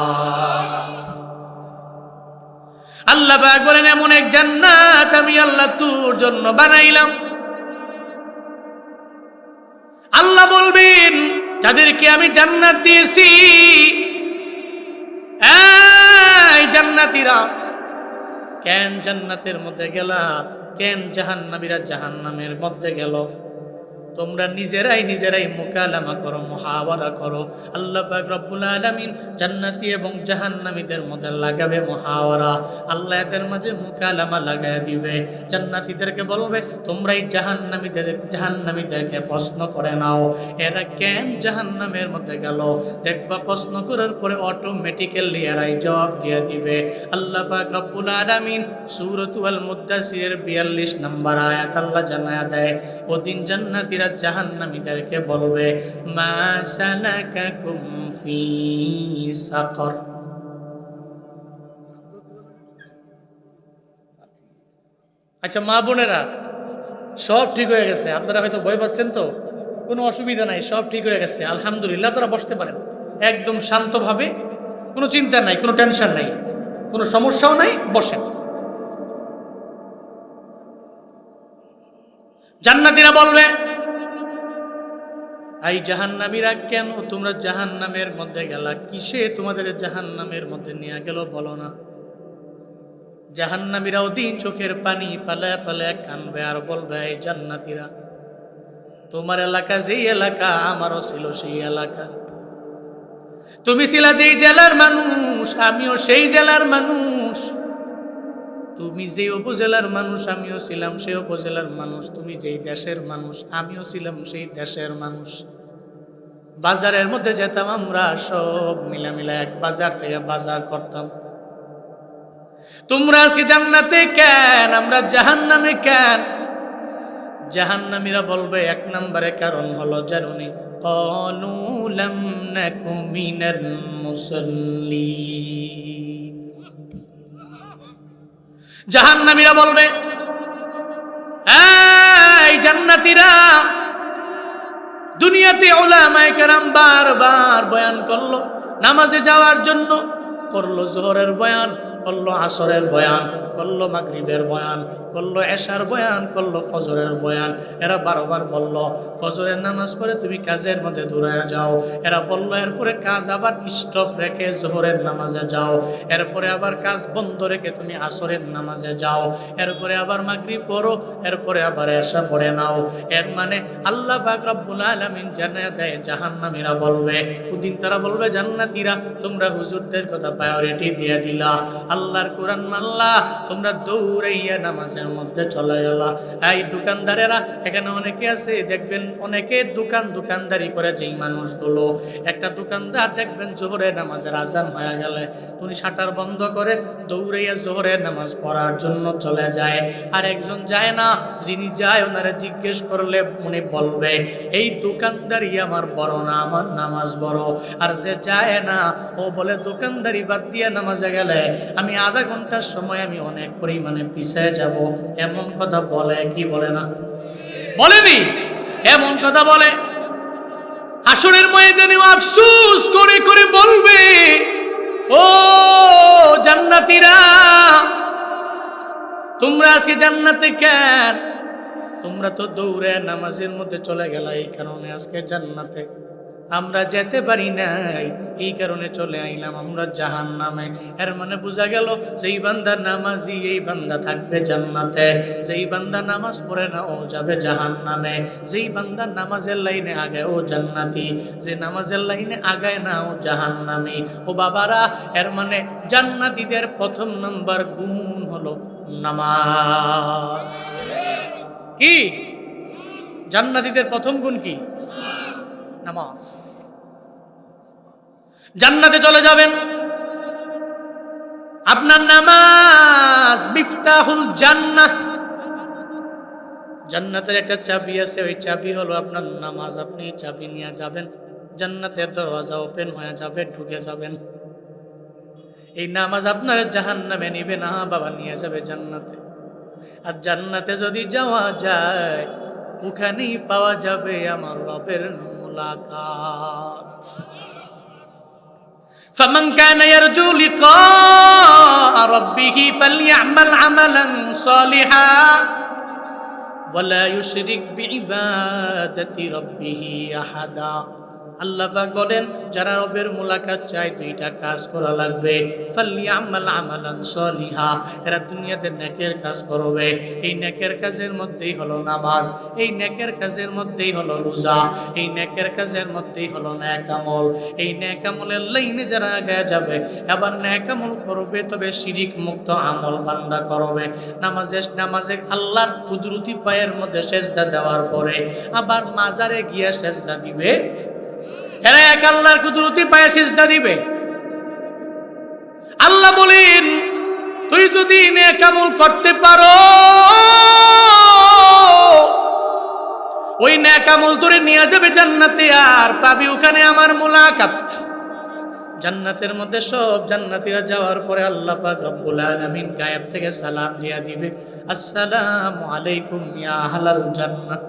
আল্লাহ পাক বলেন এমন এক জান্নাত আমি আল্লাহ তোর জন্য বানাইলাম। আল্লাহ বলবেন যাদেরকে আমি জান্নাত দিয়েছি, এই জান্নাতীরা কেন জান্নাতের মধ্যে গেলা, কেন জাহান্নামীরা জাহান্নামের মধ্যে গেল? তোমরা নিজেরাই মুকালামা করো, মুহাওয়ারা করো। আল্লাহ পাক রব্বুল আলামিন জান্নাতি এবং জাহান্নামীদের মধ্যে লাগাবে মুহাওয়ারা। আল্লাহ এদের মাঝে মুকালামা লাগায় দিবে। জান্নাতীদেরকে বলবে তোমরা এই জাহান্নামীদেরকে প্রশ্ন করে নাও, এরা কেন জাহান্নামের মধ্যে গেল? দেখবা প্রশ্ন করার পরে অটোমেটিক্যালি এরাই জবাব দিয়ে দিবে। আল্লাহ পাক রব্বুল আলামিন সূরাতুল মুদ্দাসিরের 42 নম্বর আয়াত আল্লাহ জানায়া দেয়, ওদিন জান্নাতীরা জাহান্নামীদেরকে বলবে মা সালাকাকুম ফি সাকর। আচ্ছা মা বোনেরা, সব ঠিক হয়ে গেছে, আপনারা হয়তো ভয় পাচ্ছেন, তো কোনো অসুবিধা নাই, সব ঠিক হয়ে গেছে আলহামদুলিল্লাহ। আপনারা বসতে পারেন একদম শান্তভাবে, কোনো চিন্তা নাই, কোনো টেনশন নাই, কোনো সমস্যাও নাই, বসেন। জান্নাতীরা বলবে এই জাহান্নামীরা কেন তোমরা জাহান্নামের মধ্যে গেলা, কিসে তোমাদের জাহান্নামের মধ্যে নিয়ে গেল বলো না? জাহান্নামীরাও দিন চোখের পানি ফালায় ফালায় কানবে আর বলবে এই জান্নাতীরা তোমার এলাকা যেই এলাকা আমারও ছিল সেই এলাকা, তুমি ছিলা যেই জেলার মানুষ আমিও সেই জেলার মানুষ, তুমি যে উপজেলার মানুষ আমিও ছিলাম সেই উপজেলার মানুষ, তুমি যেই দেশের মানুষ আমিও ছিলাম সেই দেশের মানুষ। বাজারের মধ্যে যেতাম আমরা সব মিলামিলা এক বাজার থেকে বাজার করতাম। তোমরা আজকে জান্নাতে কেন, আমরা জাহান্নামে কেন? জাহান্নামীরা বলবে এক নম্বরে কারণ হলো জানুনি, ক্বালু লাম নাকু মিনাল মুসাল্লিন। জাহান্নামীরা বলবে এই জান্নাতীরা দুনিয়াতে উলামায়ে কেরাম বারবার বয়ান করলো নামাজে যাওয়ার জন্য, করলো যোহরের বয়ান, করলো আসরের বয়ান, করলো মাগরিবের বয়ান, করলো এশার বয়ান, করলো ফজরের বয়ান। এরা বারবার বলল ফজরের নামাজ পড়ে তুমি কাজের মধ্যে দৌড়ায় যাও। এরা বলল এরপরে কাজ আবার স্টপ রেখে যোহরের নামাজে যাও, এরপরে আবার কাজ বন্ধ রেখে তুমি আসরের নামাজে যাও, এরপরে আবার মাগরিব পড়ো, এরপরে আবার এশা পড়ে নাও। এর মানে আল্লাহ পাক রব্বুল আলামিন জানায়া দেয় জাহান্নামীরা বলবে, ওদিন তারা বলবে জান্নাতীরা তোমরা হুজুরদের কথা প্রায়োরিটি দিয়ে দিলা, আল্লাহর কোরআন মানলা, তোমরা দৌড়াইয়া নামাজের মধ্যে চলে গেলা। এই দোকানদারেরা এখানে অনেকে আছে দেখবেন, অনেকে দোকানদারি করে, যেই মানুষগুলো, একটা দোকানদার দেখবেন জোহরের নামাজের আজান হয়ে গেলে উনি শাটার বন্ধ করে দৌড়াইয়া জোহরের নামাজ পড়ার জন্য চলে যায়। আর একজন যায় না, যিনি যায় ওনারে জিজ্ঞেস করলে উনি বলবে এই দোকানদারি আমার বড় না, আমার নামাজ বড়। আর যে যায় না ও বলে দোকানদারি বাদ দিয়ে নামাজে গেলে আমি আধা ঘন্টার সময় আমি অনেক পরিমাণে পিছিয়ে যাব। এমন কথা বলে কি বলে না? বলেনি? এমন কথা বলে। হাসরের ময়দানে আফসোস করে করে বলবে ও জান্নাতীরা তোমরা আজকে জান্নাতে কেন? তোমরা তো দৌড়ে নামাজের মধ্যে চলে গেলা, এই কারণে আজকে জান্নাতে আমরা যেতে পারি নাই, এই কারণে চলে আইলাম আমরা জাহান্নামে। এর মানে বোঝা গেল যেই বান্দা নামাজি এই বান্দা থাকবে জান্নাতে, যেই বান্দা নামাজ পড়ে না ও যাবে জাহান্নামে, যেই বান্দা নামাজের লাইনে আগে ও জান্নাতি, যে নামাজের লাইনে আগায় না ও জাহান্নামী। ও বাবারা, এর মানে জান্নাতীদের প্রথম নাম্বার গুণ হলো নামাজ। কি জান্নাতীদের প্রথম গুণ কি? নামাজ। জান্নাতে চলে যাবেন, আপনার নামাজ মিফতাহুল জান্নাহ, জান্নাতের একটা চাবি আছে, ওই চাবি হলো আপনার নামাজ। আপনি চাবি নিয়ে যাবেন, জান্নাতের দরওয়াজা ওপেন হয়ে যাবে, ঢুকে যাবেন। এই নামাজ আপনার জাহান্নামে নিবে না বাবা, নিয়ে যাবে জান্নাতে। আর জান্নাতে যদি যাওয়া যায়, ওখানেই পাওয়া যাবে আমার রবের মুলাকাত। ফামান কানা ইয়ারজু লিকা রাব্বিহি ফালইআমাল আমালান সালিহা ওয়ালা ইউশরিক বিইবাদাতি রাব্বিহি আহাদা। আল্লাহ পাক বলেন, যারা রবের মুলাকাত চায় দুইটা কাজ করা লাগবে। ফালইআমাল আমালান সালিহা, এরা দুনিয়াতে নেকের কাজ করবে। এই নেকের কাজের মধ্যেই হলো নামাজ, এই নেকের কাজের মধ্যেই হলো রোজা, এই নেকের কাজের মধ্যেই হলো নেক আমল। এই নেক আমলের লাইনে যারা আগে যাবে, আবার নেক আমল করবে, তবে শিরিক মুক্ত আমল বান্দা করবে। নামাজে আল্লাহর কুদরতি পায়ের মধ্যে সেজদা দেওয়ার পরে আবার মাজারে গিয়া সেজদা দিবে। এরা এক আল্লাহর কুদরতি পায়ে সিজদা দিবে। আল্লাহ বলেন, তুই যদি নেক আমল করতে পারো, ওই নেক আমল তোরে নিয়ে যাবে জান্নাতে, আর পাবি ওখানে আমার মুলাকাত। জান্নাতের মধ্যে সব জান্নাতীরা যাওয়ার পরে আল্লাহ পাক রব্বুল আলামিন গায়েব থেকে সালাম দিয়া দিবে, আসসালামু আলাইকুম ইয়া আহলাল জান্নাহ।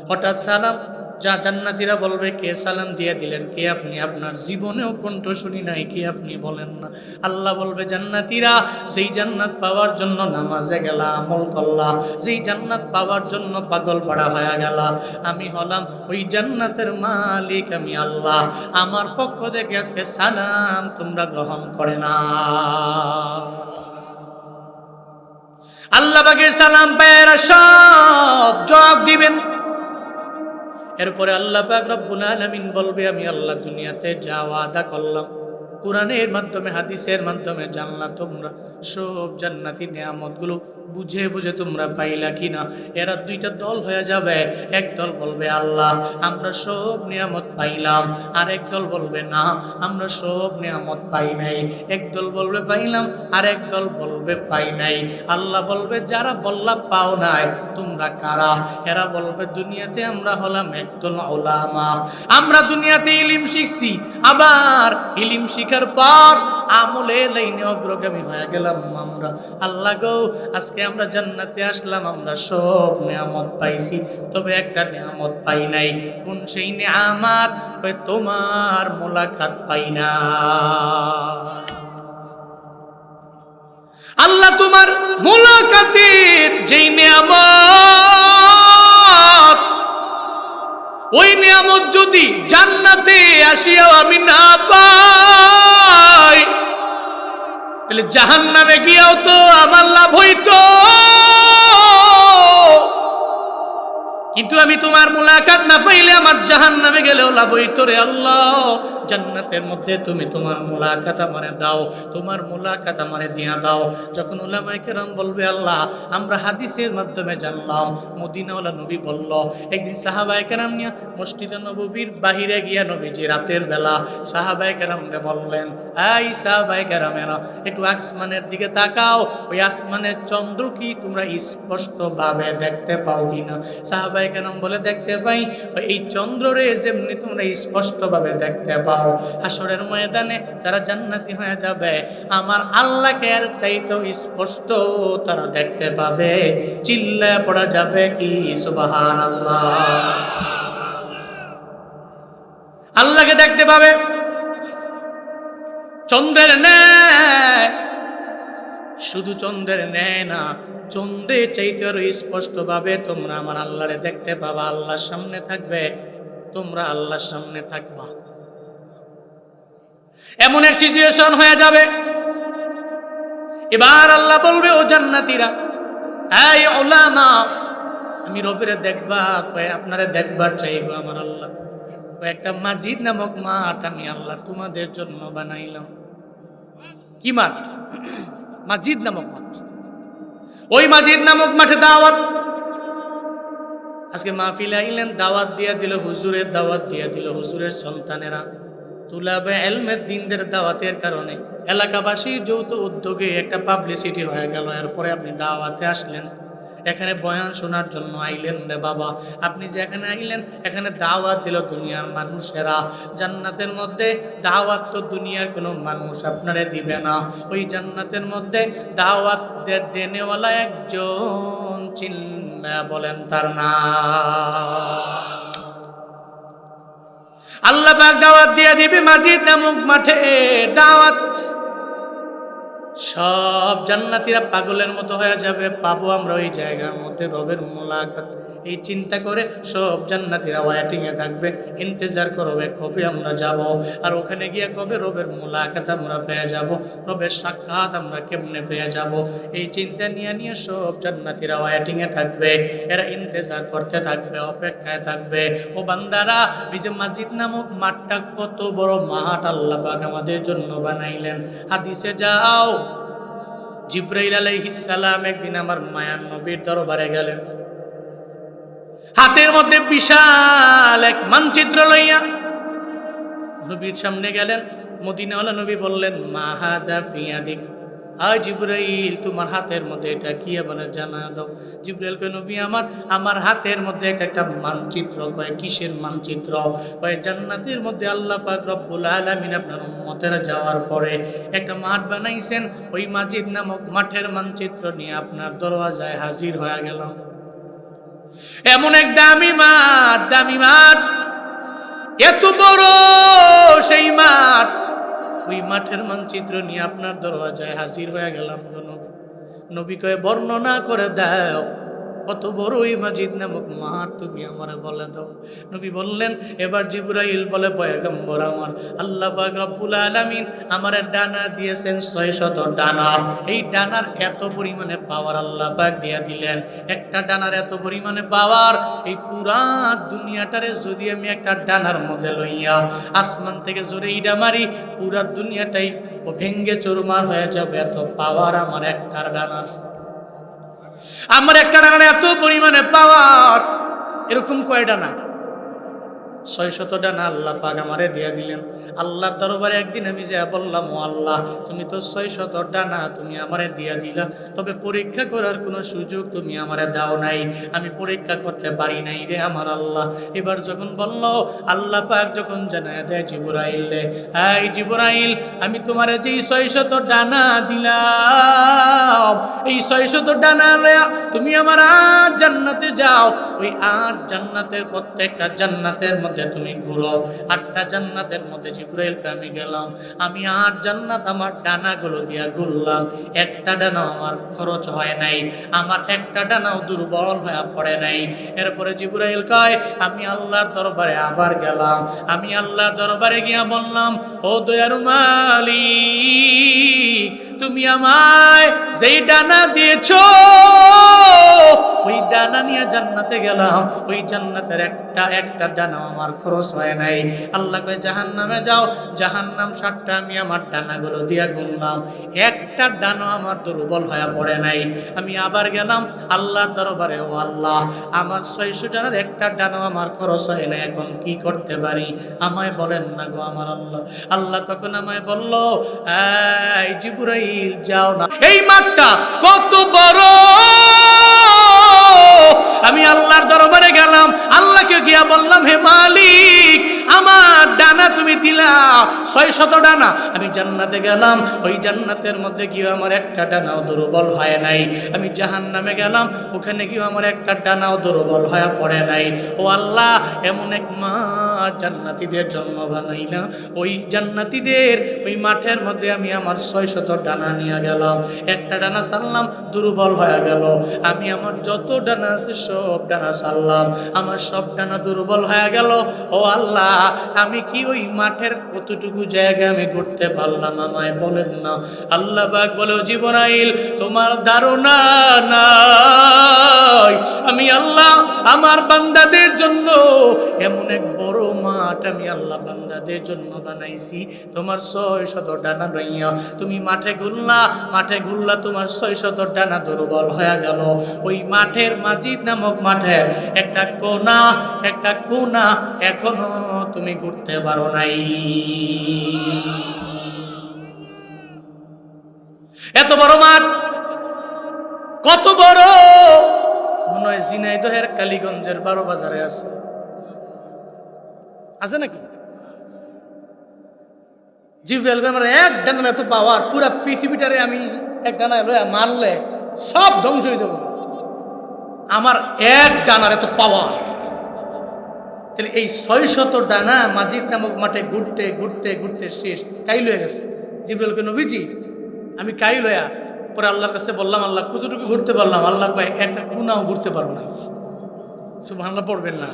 হঠাৎ সালাম, যা জান্নাতীরা বলবে, কে সালাম দিয়ে দিলেন, কে আপনি? আপনার জীবনেও কণ্ঠ শুনি নাই, কে আপনি বলেন না। আল্লাহ বলবে, জান্নাতীরা, যেই জান্নাত পাওয়ার জন্য নামাজে গেলা, আমল করলা, যেই জান্নাত পাওয়ার জন্য পাগল পাড়া হয়ে গেলা, আমি হলাম ওই জান্নাতের মালিক, আমি আল্লাহ। আমার পক্ষ থেকে আজকে সালাম তোমরা গ্রহণ করে না। আল্লাহ পাকের সালাম পায়রা সব জবাব দিবেন। এরপরে আল্লাহ পাক রব্বুল আলামিন বলবে, আমি আল্লাহ দুনিয়াতে যা ওয়াদা করলাম, কোরআনের মাধ্যমে হাদিসের মাধ্যমে জানলা, তোমরা সব জান্নাতি নিয়ামতগুলো বুঝে বুঝে তোমরা পাইলা কিনা? এরা দুইটা দল হয়ে যাবে। এক দল বলবে, আল্লাহ আমরা সব নিয়ামত পাইলাম। আর এক দল বলবে, না আমরা সব নিয়ামত পাই নাই। এক দল বলবে পাইলাম, আর এক দল বলবে পাই নাই। আল্লাহ বলবে, যারা বললা পাও নাই, তোমরা কারা? এরা বলবে, দুনিয়াতে আমরা হলাম একদল উলামা, আমরা দুনিয়াতে ইলম শিখছি, আবার ইলম শিখার পর আমলে লাইনে অগ্রগামী হয়ে গেলাম আমরা। আল্লাহ গো, আজকে আমরা জান্নাতে আসলাম, আমরা সব নিয়ামত পাইছি, তবে একটা নিয়ামত পাই নাই। কোন সেই নিয়ামত? তোমার মুলাকাত পাই না। আল্লাহ তোমার মুলাকাতের যেই নিয়ামত, ওই নিয়ামত যদি জান্নাতে আসিয়াও আমি না পাই, তাহলে জাহান্নামে গিয়েও তো আমার লাভ হইতো। কিন্তু আমি তোমার মুলাকাত না পাইলে আমার জাহান্নামে গেলেও লাভ হইতো রে আল্লাহ। জান্নাতের মধ্যে তুমি তোমার মুলাকাত আমারে দাও, তোমার মুলাকাত আমারে দিয়া দাও। যখন উলামায়ে কেরাম বলবে, আল্লাহ আমরা হাদিসের মাধ্যমে জানলাম, মদিনাওয়ালা নবী বলল, একদিন সাহাবায়ে কেরাম নিয়ে মসজিদে নববীর বাহিরে গিয়া নবীজি রাতের বেলা সাহাবায়ে কেরামকে বললেন, এই সাহাবায়ে কেরামেরা, একটু আসমানের দিকে তাকাও, ওই আসমানের চন্দ্র কি তোমরা স্পষ্টভাবে দেখতে পাও কিনা? সাহাবায়ে কেরাম বলে, দেখতে পাই। এই চন্দ্ররে যেমনি তোমরা স্পষ্টভাবে দেখতে পাও, হাসরের ময়দানে যারা জান্নাতি হয়ে যাবে, আমার আল্লাহকে আর চাইতেও স্পষ্ট তারা দেখতে পাবে। চিল্লায় পড়া যাবে কি সুবহানাল্লাহ? আল্লাহকে দেখতে পাবে চন্দ্রের ন্যায়। শুধু চন্দ্রের ন্যায় না, চন্দ্রের চাইতে আরো স্পষ্ট ভাবে তোমরা আমার আল্লাহরে দেখতে পাবা। আল্লাহর সামনে থাকবে, তোমরা আল্লাহর সামনে থাকবা। এমন এক সিচুয়েশন হয়ে যাবে, এবার আল্লাহ বলবে, ও জান্নাতীরা, এই উলামা, আমি রবের দেখবা, আপনারা দেখবার চাইবো আমার আল্লাহ। একটা মাজিদ নামক মাঠ আমি আল্লাহ তোমাদের জন্য বানাইলাম। কি মাঠ? মাজিদ নামক মাঠ। ওই মাজিদ নামক মাঠে দাওয়াত। আজকে মাহফিলে আইলেন, দাওয়াত দিয়ে দিল হুজুরের, দাওয়াত দিয়ে দিল হুজুরের সন্তানেরা। তুলাবে ইলমের দিনদের দাওয়াতের কারণে এলাকাবাসীর যৌথ উদ্যোগে একটা পাবলিসিটি হয়ে গেল। এরপরে আপনি দাওয়াতে আসলেন, এখানে বয়ান শোনার জন্য আইলেন রে বাবা। আপনি যে এখানে আইলেন, এখানে দাওয়াত দিল দুনিয়ার মানুষেরা। জান্নাতের মধ্যে দাওয়াত তো দুনিয়ার কোনো মানুষ আপনারে দিবে না। ওই জান্নাতের মধ্যে দাওয়াত দেনেওয়ালা একজন চিল্লা বলেন তার নাম। আল্লাহ পাক দাওয়াত দিয়ে দিবে মাজিদ নামক মাঠে। দাওয়াত সব জান্নাতীরা পাগলের মতো হয়ে যাবে, পাবো আমরা ওই জায়গার মধ্যে রবের মুলাকাত। এই চিন্তা করে সব জান্নাতীরা ওয়েটিংয়ে থাকবে, ইন্তজার করবে কবে আমরা যাব, আর ওখানে গিয়ে কবে রবের মুলাকাত আমরা পেয়ে যাব, রবের সাক্ষাৎ আমরা কেমনে পেয়ে যাব। এই চিন্তা নিয়ে নিয়ে সব জান্নাতীরা ওয়েটিংয়ে থাকবে, এরা ইন্তজার করতে থাকবে, অপেক্ষায় থাকবে। ও বান্দারা, এই যে মসজিদ নামক মাঠটা কত বড় মাঠ আল্লাহ পাক আমাদের জন্য বানাইলেন। হাদিসে যাও, জিবরাইল আলাইহিস সালাম একদিন আমার মায়ার নবীর দরবারে গেলেন, হাতের মধ্যে বিশাল এক মানচিত্র লইয়া নবীর সামনে গেলেন। মদিনাওয়ালা নবী বললেন, মা হাদা ফি ইয়াদিক, আয় জিবরাইল তোমার হাতের মধ্যে এটা কি বলে জানা দাও। জিবরাইল কয়, নবী আমার হাতের মধ্যে একটা মানচিত্র। কয় কিসের মানচিত্র? কয় জান্নাতের মধ্যে আল্লাহ পাক রব্বুল আলামিন আপনার উম্মতেরা যাওয়ার পরে একটা মাঠ বানাইছেন, ওই মাজিদ নামক মাঠের মানচিত্র নিয়ে আপনার দরওয়াজায় হাজির হয়ে গেলাম। এমন এক দামি মাঠ, এত বড় সেই মাঠ, ওই মাঠের মানচিত্র নিয়ে আপনার দরওয়াজায় হাজির হয়ে গেলাম। নবী কয়ে বর্ণনা করে দাও, কত বড় ওই মাজিদ নামক মাঠ তুমি আমারে বলে দাও। নবী বললেন, এবার জিবরাইল বলে, পয়গম্বর আমার, আল্লাহ পাক রব্বুল আলামিন আমারে ডানা দিয়েছেন 600 ডানা। এই ডানার এত পরিমাণে পাওয়ার আল্লাহ পাক দিয়া দিলেন। একটা ডানার এত পরিমাণে পাওয়ার, এই পুরা দুনিয়াটারে যদি আমি একটা ডানার মধ্যে লইয়া আসমান থেকে জোরে ইডা মারি, পুরা দুনিয়াটাই ভেঙ্গে চুরমার হয়ে যাবে। এত পাওয়ার আমার একটা ডানার। আমার একটা ডানার এত পরিমাণে পাওয়ার। এরকম কয় ডানা? 600 ডানা আল্লাহ পাক আমারে দিয়ে দিলেন। আল্লাহর দরবারে একদিন আমি যে বললাম, ও আল্লাহ, তুমি তো 600 ডানা তুমি আমারে দিয়ে দিলা, তবে পরীক্ষা করার কোনো সুযোগ তুমি আমারে দাও নাই, আমি পরীক্ষা করতে পারি নাই রে আমার আল্লাহ। এবার যখন বলল, আল্লাহ পাক যখন জানায় দেয় জিবরাইল রে, এই জিবরাইল, আমি তোমারে যেই 600 ডানা দিলাম, এই 600 ডানা লয়া তুমি আমার 8 জান্নাতে যাও। ওই 8 জান্নাতের প্রত্যেকটা জান্নাতের মধ্যে তুমি ঘুরো। 8টা জান্নাতের মধ্যে জিবরাইলকে আমি গেলাম, আমি 8 জান্নাত আমার ডানাগুলো দিয়া ঘুরলাম। একটা ডানাও আমার খরচ হয় নাই, আমার একটা ডানাও দুর্বল হয়ে পড়ে নাই। এরপরে জিবরাইল কয়, আমি আল্লাহর দরবারে আবার গেলাম। আমি আল্লাহর দরবারে গিয়া বললাম, ও দয়ার মালিক, তুমি আমায় যেই ডানা দিয়েছো, ওই ডানা নিয়ে জান্নাতে গেলাম, ওই জান্নাতের একটা ডানা আমার খরচ হয় নাই। আল্লাহ কয়, জাহান্নামে যাও। জাহান্নাম 7টা আমি আমার ডানাগুলো দিয়া গুনলাম, একটা ডানা আমার দুর্বল হয়ে পড়ে নাই। আমি আবার গেলাম আল্লাহর দরবারে, ও আল্লাহ, আমার 600 ডানার একটা ডানা আমার খরচ হয় না, এখন কি করতে পারি? আমায় বলেন না গো আমার আল্লাহ। আল্লাহ তখন আমায় বলল, এই জিবরাইল, যাও না, এই মাঠটা কত বড়। আমি আল্লাহর দরবারে গেলাম, আল্লাহকে গিয়া বললাম, হে মালিক, আমার ডানা তুমি দিলা 600 ডানা। আমি জান্নাতে গেলাম, ওই জান্নাতের মধ্যে গিয়ে আমার একটা ডানাও দুর্বল হয় নাই। আমি জাহান্নামে গেলাম, ওখানে গিয়ে আমার একটা ডানাও দুর্বল হয়ে পড়ে নাই। ও আল্লাহ, এমন এক মাঠ জান্নাতীদের জন্য বানাইলাম, ওই জান্নাতীদের ওই মাঠের মধ্যে আমি আমার 600 ডানা নিয়ে গেলাম। একটা ডানা ছাড়লাম, দুর্বল হয়ে গেল। আমি আমার যত ডানা আছে সব ডানা ছাড়লাম, আমার সব ডানা দুর্বল হয়ে গেল। ও আল্লাহ, আমি কি ওই মাঠের কতটুকু জায়গা আমি ঘুরতে পারলাম? আমায় বলেন না। আল্লাহ পাক বলে, জিবরাইল, তোমার ধারণা নাই, আমি আল্লাহ আমার বান্দাদের জন্য এমন এক বড় মাঠ আমি আল্লাহ বান্দাদের জন্য বানাইছি, তোমার 600 ডানা লইয়া তুমি মাঠে ঘুরলা, তোমার 600 ডানা দুর্বল হয়ে গেল। ওই মাঠের মাজিদ নামক মাঠের একটা কোনা এখনো তুমি ঘুরতে পারো নাই। এত বড় মাঠ, কত বড়, মনে হয় ঝিনাইদহের কালীগঞ্জের 12 বাজারে আছে নাকি? জিব্রাইল আমার এক ডানা এত পাওয়ার, পুরা পৃথিবীটারে আমি এক ডানা লয়া মারলে সব ধ্বংস হয়ে যাব, আমার এক ডানার এত পাওয়ার। তাহলে এই 600 ডানা মাজিদ নামক মাঠে ঘুরতে ঘুরতে ঘুরতে শেষ কাইল হয়ে গেছে। জিব্রাইলকে, নবীজি আমি কাইল হইয়া পরে আল্লাহর কাছে বললাম, আল্লাহ কতটুকু ঘুরতে পারলাম? আল্লাহ কয় একটা কোনাও ঘুরতে পারো না। সুবহানাল্লাহ পড়বেন না?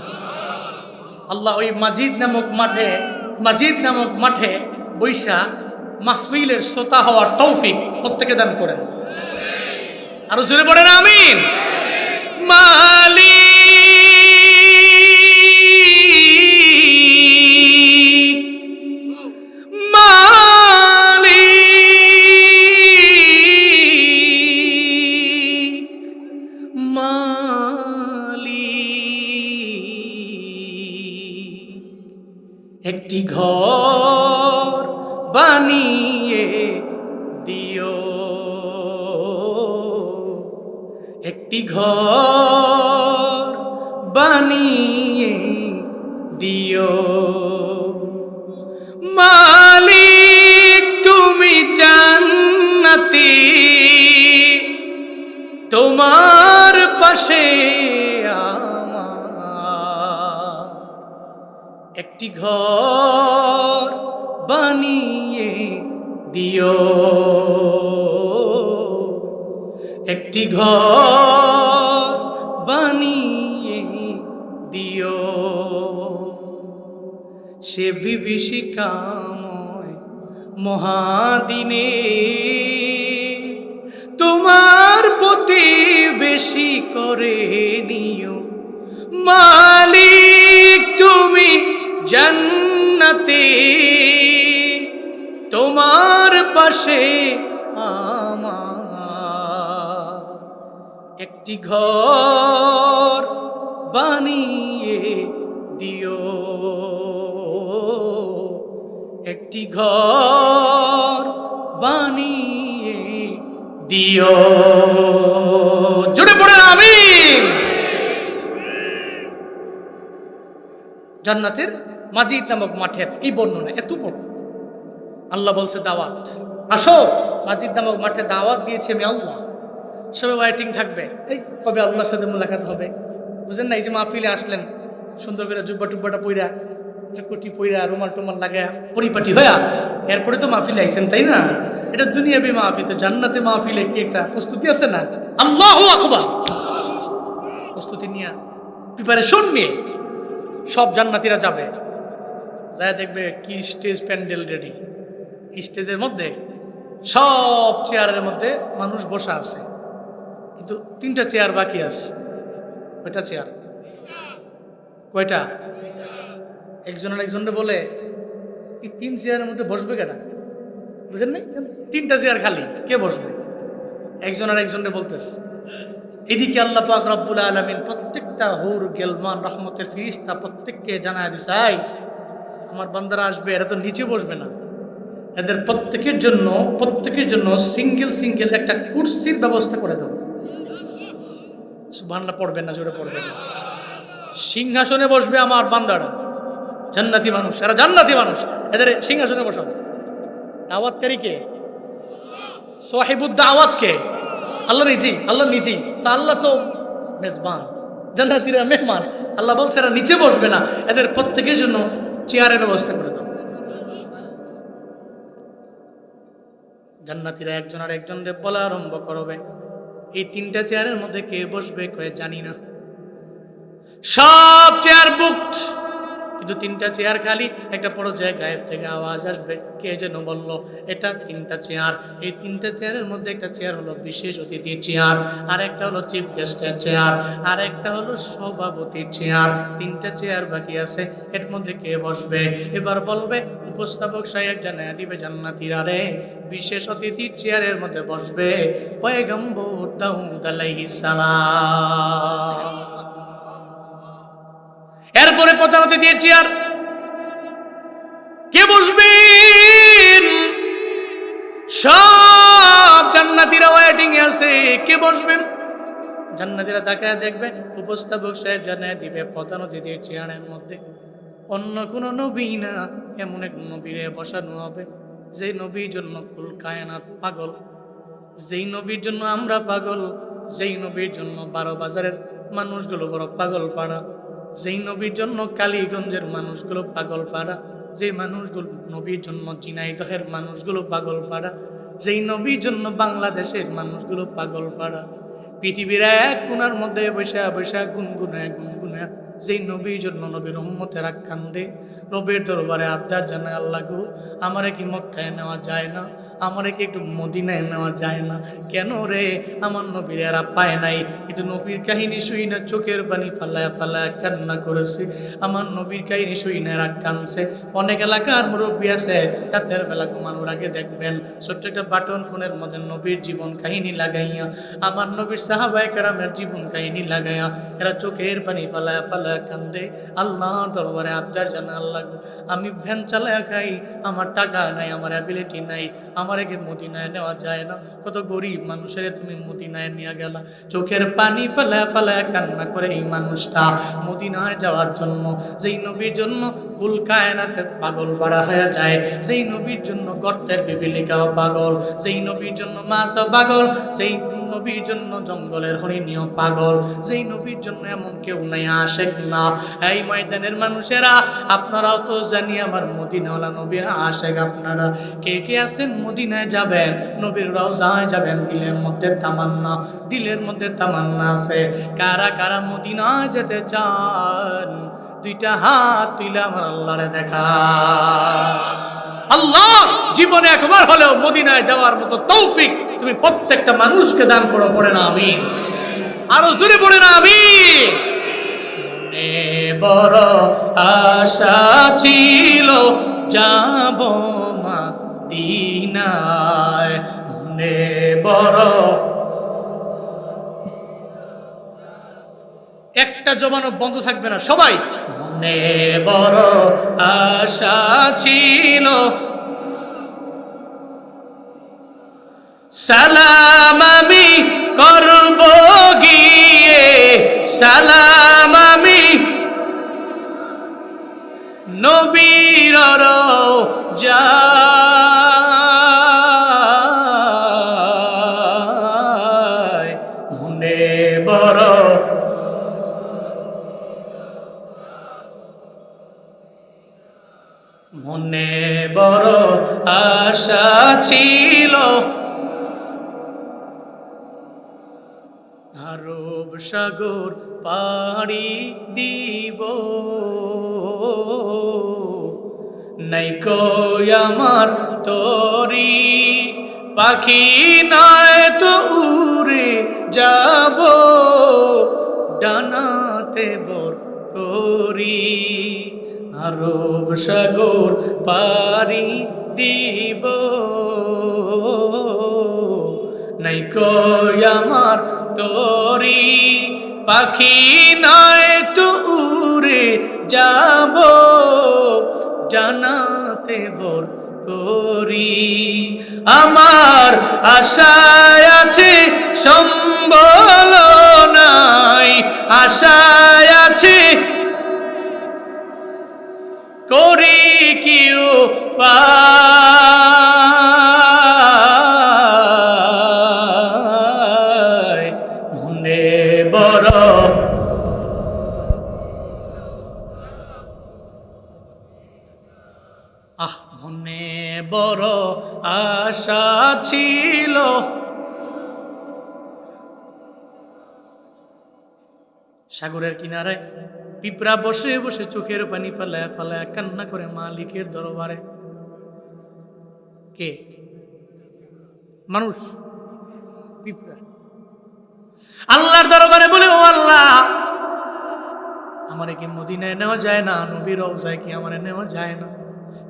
আল্লাহ ওই মাজিদ নামক মাঠে বৈশা মাহফিলের শ্রোতা হওয়ার তৌফিক প্রত্যেকে দান করেন। আরো জোরে পড়েন আমিন। একটি ঘর বানিয়ে দিও, একটি ঘর বানিয়ে দিও, মালিক তুমি জান্নাতে, তোমার পাশে একটি ঘর বানিয়ে দিও, একটি ঘর বানিয়ে দিও, সে বিভীষিকাময় মহাদিনে তোমার প্রতি বেশি করে নিও, মালিক তুমি জান্নাতে, তোমার পাশে আমার একটি ঘর বানিয়ে দিও, একটি ঘর বানিয়ে দিও। জোরে পড়েন আমিন। জান্নাতের মাজিদ নামক মাঠের এই বর্ণনা এত বড়। আল্লাহ বলছে দাওয়াত, আসো মাজিদ নামক মাঠে দাওয়াত দিয়েছি আমি আল্লাহ। সবাই ওয়েটিং থাকবে, এই কবে আল্লাহর সাথে মুলাকাত হবে। বুঝেন না? এই যে মাহফিলে আসলেন সুন্দর করে জুব্বা টুব্বাটা পইরা, কোটি পইরা, রুমাল টুমাল লাগায়া পরিপাটি হইয়া, এরপরে তো মাহফিলে আইছেন, তাই না? এটা দুনিয়াবি মাহফিল, তো জান্নাতে মাহফিলে কি একটা প্রস্তুতি আছে না? আল্লাহু আকবার। প্রস্তুতি নিয়ে, প্রিপারেশন নিয়ে সব জান্নাতীরা যাবে, যায় দেখবে কি স্টেজ প্যান্ডেল রেডি। স্টেজের মধ্যে সব চেয়ারের মধ্যে মানুষ বসা আছে, কিন্তু 3টা চেয়ার বাকি আছে। কয়টা চেয়ার? কয়টা? একজনে বলে এই 3 চেয়ারের মধ্যে বসবে কেনা? বুঝেন নাই? 3টা চেয়ার খালি, কে বসবে? একজনে বলতেছে। এদিকে আল্লাহ পাক রব্বুল আলামিন প্রত্যেকটা হুর গেলমান রহমতের ফেরেশতা প্রত্যেককে জানায় দিছে, আমার বান্দারা আসবে, এরা তো নিচে বসবে না, এদের প্রত্যেকের জন্য সিঙ্গেল একটা কুরসির ব্যবস্থা করে দাও। সুবহানাল্লাহ পড়বেন না? জোরে পড়বেন না? সিংহাসনে বসবে আমার বান্দারা, জান্নাতি মানুষ, এরা জান্নাতি মানুষ, এদের সিংহাসনে বসাবো। দাওয়াতকারী কে? সাহিবুদ দাওয়াত কে? আল্লাহ নিজেই। তো আল্লাহ তো মেজবান, জান্নাতীরা মেহমান। আল্লাহ বলছে এরা নিচে বসবে না, এদের প্রত্যেকের জন্য চেয়ারের ব্যবস্থা করে দাও। জান্নাতীরা একজন আর একজনকে বলা আরম্ভ করবে, এই 3টা চেয়ারের মধ্যে কে বসবে? কয়ে জানি না। সব চেয়ার বুকড, কিন্তু কিন্তু 3টা চেয়ার খালি। একটা পর্যায়ে গায়েব থেকে আওয়াজ আসবে, কে যেন বলল এটা 3টা চেয়ার। এই 3টা চেয়ারের মধ্যে একটা চেয়ার হলো বিশেষ অতিথির চেয়ার, আর একটা হলো চিফ গেস্টের চেয়ার, আর একটা হলো সভাপতির চেয়ার। 3টা চেয়ার বাকি আছে, এর মধ্যে কে বসবে? এবার বলবে উপস্থাপক সাহেব জানায়া দিবে জান্নাতীরা রে, বিশেষ অতিথির চেয়ারের মধ্যে বসবে পয়গম্বর দাউদ আলাইহিস সালাম। এরপরে প্রধান অতিথির চেয়ার কে বসবেন? সব জান্নাতীরা ওয়েটিং এ আছে, কে বসবেন? জান্নাতীরা তাকায় দেখবে উপস্থাপক সাহেব জানায় দিবে প্রধান অতিথির চেয়ারের মধ্যে অন্য কোন নবী না, এমন এক নবীরে বসানো হবে যেই নবীর জন্য কুল কায়নাত পাগল, যেই নবীর জন্য আমরা পাগল, যেই নবীর জন্য 12 বাজারের মানুষগুলো বড় পাগল পাড়া, যেই নবীর জন্য কালীগঞ্জের মানুষগুলো পাগল পাড়া, যেই মানুষগুলো নবীর জন্য ঝিনাইদহের মানুষগুলো পাগল পাড়া, যেই নবীর জন্য বাংলাদেশের মানুষগুলো পাগল পাড়া, পৃথিবীর এক কোণার মধ্যে বৈশা বৈশা গুনগুনায় গুনগুনা যেই নবীর জন্য নবীর উম্মতেরা কান্দে, রবের দরবারে আবদার জানায়, আল্লাহ গো আমারে কি মক্কায় নেওয়া যায় না, আমারে কি একটু মদিনায় নেওয়া যায় না? কেন রে আমার নবীর এরা পায় নাই? কিন্তু নবীর কাহিনী শুই না চোখের পানি ফালায় ফালায় কান্না করেছে। আমার নবীর কাহিনী শুই না এরা কানছে। অনেক এলাকার মুরব্বী আছে, রাতের বেলা ঘুমানোর আগে দেখবেন ছোট্ট একটা বাটন ফোনের মধ্যে নবীর জীবন কাহিনী লাগাইয়া, আমার নবীর সাহাবায়ে কেরামের জীবন কাহিনী লাগাইয়া এরা চোখের পানি ফালায় ফালায় কান্দে, আল্লাহর দরবারে আবদার জানা, আল্লাহ আমি ভ্যান চালায়া খাই, আমার টাকা নাই, আমার অ্যাবিলিটি নাই, আমার একে মদিনায় নেওয়া যায় না। কত গরিব মানুষের তুমি মদিনায় নিয়ে গেলা। চোখের পানি ফেলায় ফেলায় কান্না করে এই মানুষটা মদিনায় যাওয়ার জন্য, যেই নবীর জন্য কুল কায়নাতে পাগল পাড়া হয়ে যায়, যেই নবীর জন্য গর্তের পিপিলিকাও পাগল, যেই নবীর জন্য মাছও পাগল, সেই নবীর জন্য জঙ্গলের হরিণীও পাগল, যেই নবীর জন্য এমন কেউ নাই আশেক না। এই ময়দানের মানুষেরা আপনারাও তো জানি আমার মদিনাওয়ালা নবীর আশেক। আপনারা কে কে আছেন মদিনায় যাবেন, নবীর রওজায় যাবেন? দিলের মধ্যে তামান্না, দিলের মধ্যে তামান্না আছে? কারা কারা মদিনায় যেতে চান? 2টা হাত তুলে আমার আল্লাহরে দেখা। আল্লাহ জীবনে একবার হলেও মদিনায় যাওয়ার মতো তৌফিক তুমি প্রত্যেকটা মানুষকে দান করো। পড়ে না আমিন, আরো জোরে পড়ে না আমিন। মনে বড় আশা ছিল যাব মদিনায়, মনে বড়, একটা জবানও বন্ধ থাকবে না সবাই। মনে বড় আশা ছিল, সালাম আমি করব গিয়ে, সালাম আমি নবীর রওজায়, মনে বড় মনে বড় আশা ছিল, আরব সাগর পাড়ি দিব, নাইকো আমার তরি পাখি নয় তো উড়ে যাব ডানাতে বর করি, আরব সাগর পাড়ি দিব, নাইকো আমার তরি পাখি নয় তো উড়ে যাব জানাতে ভোর করি। আমার আশায় আছে সম্বল নাই, আশায় আছে করি কিউ পায়, মনে বড় মনে বড় আশা ছিল, সাগরের কিনারে পিঁপড়া বসে বসে চোখের পানি ফেলায় ফেলায় কান্না করে মালিকের দরবারে। কে? মানুষ? পিঁপড়া আল্লাহর দরবারে বলে, ও আল্লাহ, আমারে কি মদিনায় নেওয়া যায় না? নবীর রওজায় কি আমারে নেওয়া যায় না?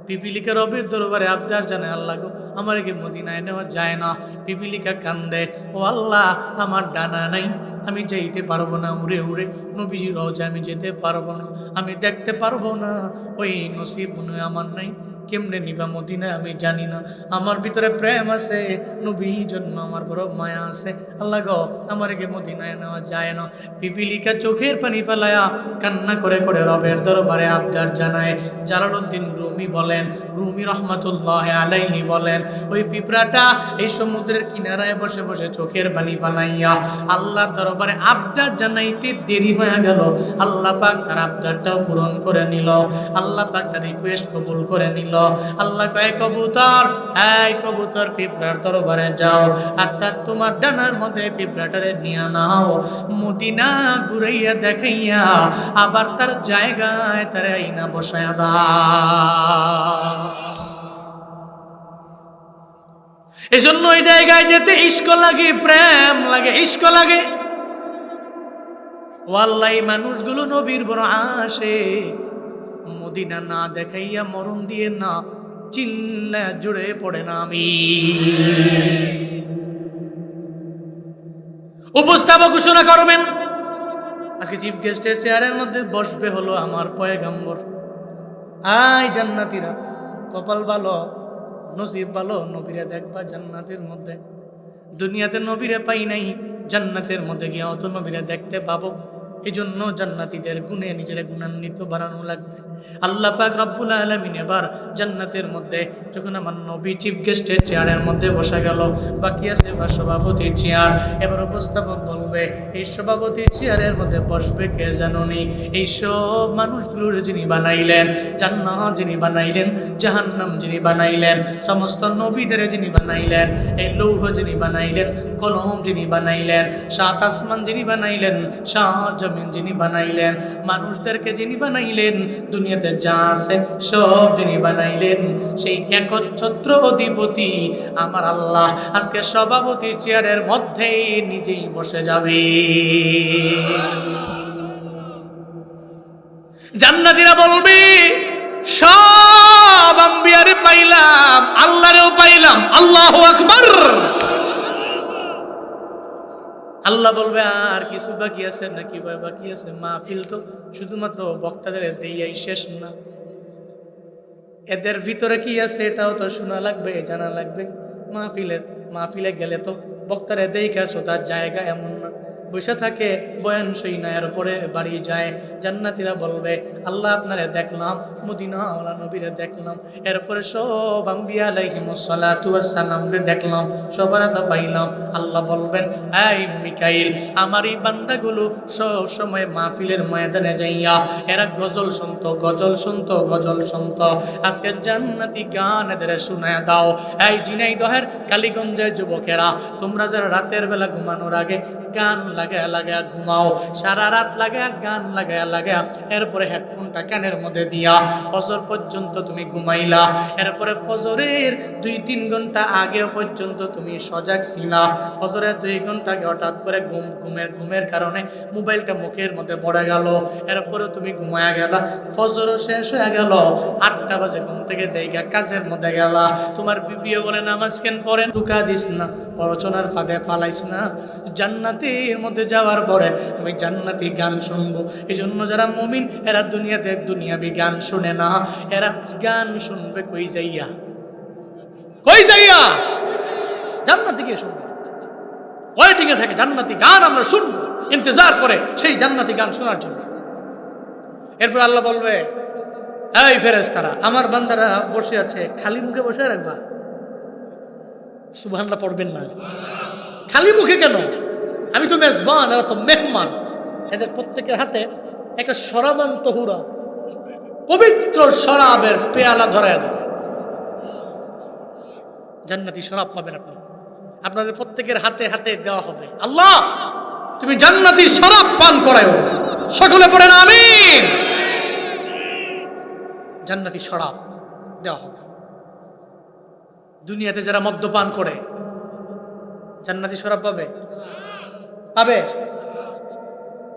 পিপিলিকা রবের দরবারে আবদার জানায়, আল্লাহ গো, আমারে কি মদিনায় নেওয়া যায় না? পিপিলিকা কান্দে, ও আল্লাহ, আমার ডানা নাই, আমি যাইতে পারবো না, উড়ে উড়ে নবীজির রওজায় আমি যেতে পারবো না, আমি দেখতে পারবো না, ওই নসিব নয় আমার নাই। কেমনে নিবা মদিনায় আমি জানি না, আমার ভিতরে প্রেম আছে, নবীর জন্য আমার বড় মায়া আছে, আল্লাহ গো, আমার কে মদিনায় নেওয়া যায় না। পিপিলিকা চোখের পানি ফেলায়া কান্না করে করে রবের দরবারে আবদার জানায়। জালালউদ্দিন রুমি বলেন, রুমি রহমাতুল্লাহ আলাইহি বলেন, ওই পিঁপড়াটা এই সমুদ্রের কিনারায় বসে বসে চোখের পানি ফালাইয়া আল্লাহর দরবারে আবদার জানাইতে দেরি হয়ে গেল। আল্লাহ পাক তার আবদারটাও পূরণ করে নিল, আল্লাহ পাক তার রিকোয়েস্ট কবুল করে নিল। আল্লাহ কয়, কবুতর, এই কবুতর, পিঁপড়ার দরবারে যাও, আর তার তোমার ডানার মধ্যে পিঁপড়াটারে নিয়ে নাও, মদিনা ঘুরাইয়া দেখাইয়া আবার তার জায়গায় তার আইনা বসায়া দাও। এজন্য ওই জায়গায় যেতে ইশক লাগে, প্রেম লাগে, ইশক লাগে। ওয়াল্লাহি মানুষগুলো নবীর বড় আশিক, মদিনা না দেখাইয়া মরণ দিয়ে না চিল্লা জুড়ে পড়ে না আমি। উপস্থাপক ঘোষণা করবেন, আজকে চিফ গেস্টের চেয়ারের মধ্যে বসবে হলো আমার পয়গম্বর। আই জান্নাতীরা, কপাল ভালো, নসিব ভালো, নবীরে দেখবা জান্নাতের মধ্যে। দুনিয়াতে নবীরে পাই নাই, জান্নাতের মধ্যে গিয়ে অত নবীরে দেখতে পাবো। এই জন্য জান্নাতীদের গুণে নিজের গুণান্বিত বানানো লাগবে। আল্লাহ পাক রব্বুল আলামিন এবার জান্নাতের মধ্যে যখন আমার নবী চিফ গেস্টের চেয়ারের মধ্যে বসা গেল, বাকি আছে এবার সভাপতির চেয়ার। এবার উপস্থাপক বলবে, এই সভাপতির চেয়ারের মধ্যে বসবে কে জানোনি? এই সব মানুষগুলোর যিনি বানাইলেন, জান্নাত যিনি বানাইলেন, জাহান্নাম যিনি বানাইলেন, সমস্ত নবীদের যিনি বানাইলেন, এই লৌহ যিনি বানাইলেন, কলম যিনি বানাইলেন, সাত আসমান যিনি বানাইলেন, সাত জমিন যিনি বানাইলেন, মানুষদেরকে যিনি বানাইলেন, দুনিয়াতে যা আছে সব যিনি বানাইলেন, সেই একচ্ছত্র অধিপতি আমার আল্লাহ আজকে সভাপতির চেয়ারের মধ্যেই নিজেই বসে যাবে। জান্নাতীরা বলবে, সব আম্বিয়ারে পাইলাম, আল্লাহরেও পাইলাম, আল্লাহু আকবার। আল্লাহ বলবে, আর কিছু বাকি আছে নাকি? বাকি আছে। মাহফিল তো শুধুমাত্র বক্তাদের দিয়েই শেষ না, এদের ভিতরে কি আছে এটাও তো শোনা লাগবে, জানা লাগবে। মাহফিলে গেলে তো বক্তারে দেখে তার জায়গা এমন না, বসে থাকে বয়ান সেই না, এর পরে বাড়ি যায়। জান্নাতীরা বলবে, আল্লাহ আপনারে দেখলাম, মদিনাওয়ালা নবীরে দেখলাম, এরপরে সব আম্বিয়া আলাইহিমুস সালাতু ওয়াস সালামরে দেখলাম, সবার তো পাইলাম। আল্লাহ বলবেন, এই মিকাইল, আমার এই বান্দাগুলো সব সময় মাহফিলের ময়দানে যাইয়া এরা গজল শুনতো, গজল শুনতো, গজল শুনতো, আজকে জান্নাতি গান এদের শোনায় দাও। এই ঝিনাইদহের কালীগঞ্জের যুবকেরা, তোমরা যারা রাতের বেলা ঘুমানোর আগে গান লাগায়া লাগায়া ঘুমাও, সারা রাত লাগায়া গান লাগায়া লাগায়া, এরপরে হেডফোনটা কানের মধ্যে দিয়া ফজর পর্যন্ত তুমি ঘুমাইলা, এরপরে ফজরের 2-3 ঘন্টা আগে পর্যন্ত তুমি সজাগ ছিলা, ফজরের 2 ঘন্টা আগে হঠাৎ করে ঘুমের কারণে মোবাইলটা মুখের মধ্যে পড়ে গেল, এরপরে তুমি ঘুমায়া গেলা, ফজরও শেষ হয়ে গেল, 8টা বাজে ঘুম থেকে জায়গা কাজের মধ্যে গেলা, তোমার বিবিও বলে নামাজ কেন পড়েন, ধোঁকা দিস না, পড়াশোনার ফাঁদে ফালাইস না, জান্নাতের মধ্যে যাওয়ার পরে আমি জান্নাতি গান শুনবো। এই জন্য যারা মুমিন এরা দুনিয়াতে দুনিয়াবি গান শুনে না, এরা গান শুনবে কই যাইয়া, কই যাইয়া? জান্নাতে গিয়ে শুনবে, ওয়েটিং এ থাকে, জান্নাতি গান আমরা শুনবো, ইন্তজার করে সেই জান্নাতি গান শোনার জন্য। এরপর আল্লাহ বলবে, এই ফেরেশতারা, আমার বান্দারা বসে আছে, খালি মুখে বসে রাখবা, সুবহানাল্লাহ পড়বেন না। খালি মুখে কেন? আমি তো মেজবান, এরা তো মেহমান। এদের প্রত্যেকের হাতে একটা শরাবান তহুরা, পবিত্র শরাবের পেয়ালা ধরায় দেন, জান্নাতি শরাব পাবেন আপনি, আপনাদের প্রত্যেকের হাতে হাতে দেওয়া হবে। আল্লাহ তুমি জান্নাতি শরাব পান করায়ো। সকলে পড়েন আমিন। জান্নাতি শরাব দেওয়া হবে। দুনিয়াতে যারা মদ্যপান করে জান্নাতি শরাব পাবে? পাবে?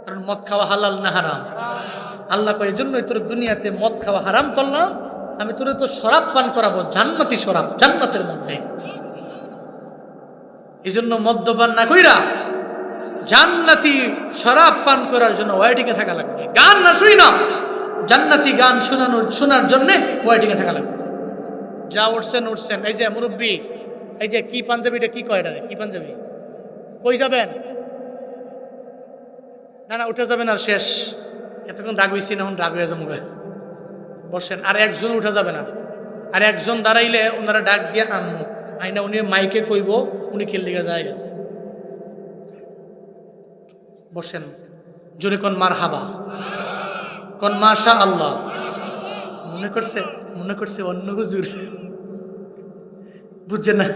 কারণ মদ খাওয়া হালাল না হারাম? আল্লাহ কয় এজন্যই তোর দুনিয়াতে মদ খাওয়া হারাম করলাম, আমি তোর তো শরাব পান করাবো, জান্নাতি শরাব, জান্নাতের মধ্যে। এই জন্য মদ্যপান না কইরা জান্নাতি শরাব পান করার জন্য ওয়েটিং এ থাকা লাগবে। গান না শুই না, জান্নাতি গান শোনার জন্য ওয়েটিং এ থাকা লাগবে। যা উঠছেন উঠছেন। এই যে মুরব্বী, এই যে কি পাঞ্জাবিটা কি কয় এটারে, কি পাঞ্জাবি? কই যাবেন? না না উঠে যাবেন আর শেষ। এতক্ষণ রাগ হইছি না, এখন রাগ হয়ে যাবো। বসেন। আর একজন উঠে যাবে না, আর একজন দাঁড়াইলে ওনারা ডাক দিয়ে আনবো আইনা, উনি মাইকে কইব উনি খেল দিকে যায়। বসেন। জোরে কোন মার হাবা, কোন মাশা আল্লাহ। মনে করছে অন্য হুজুর, বুঝছেন না?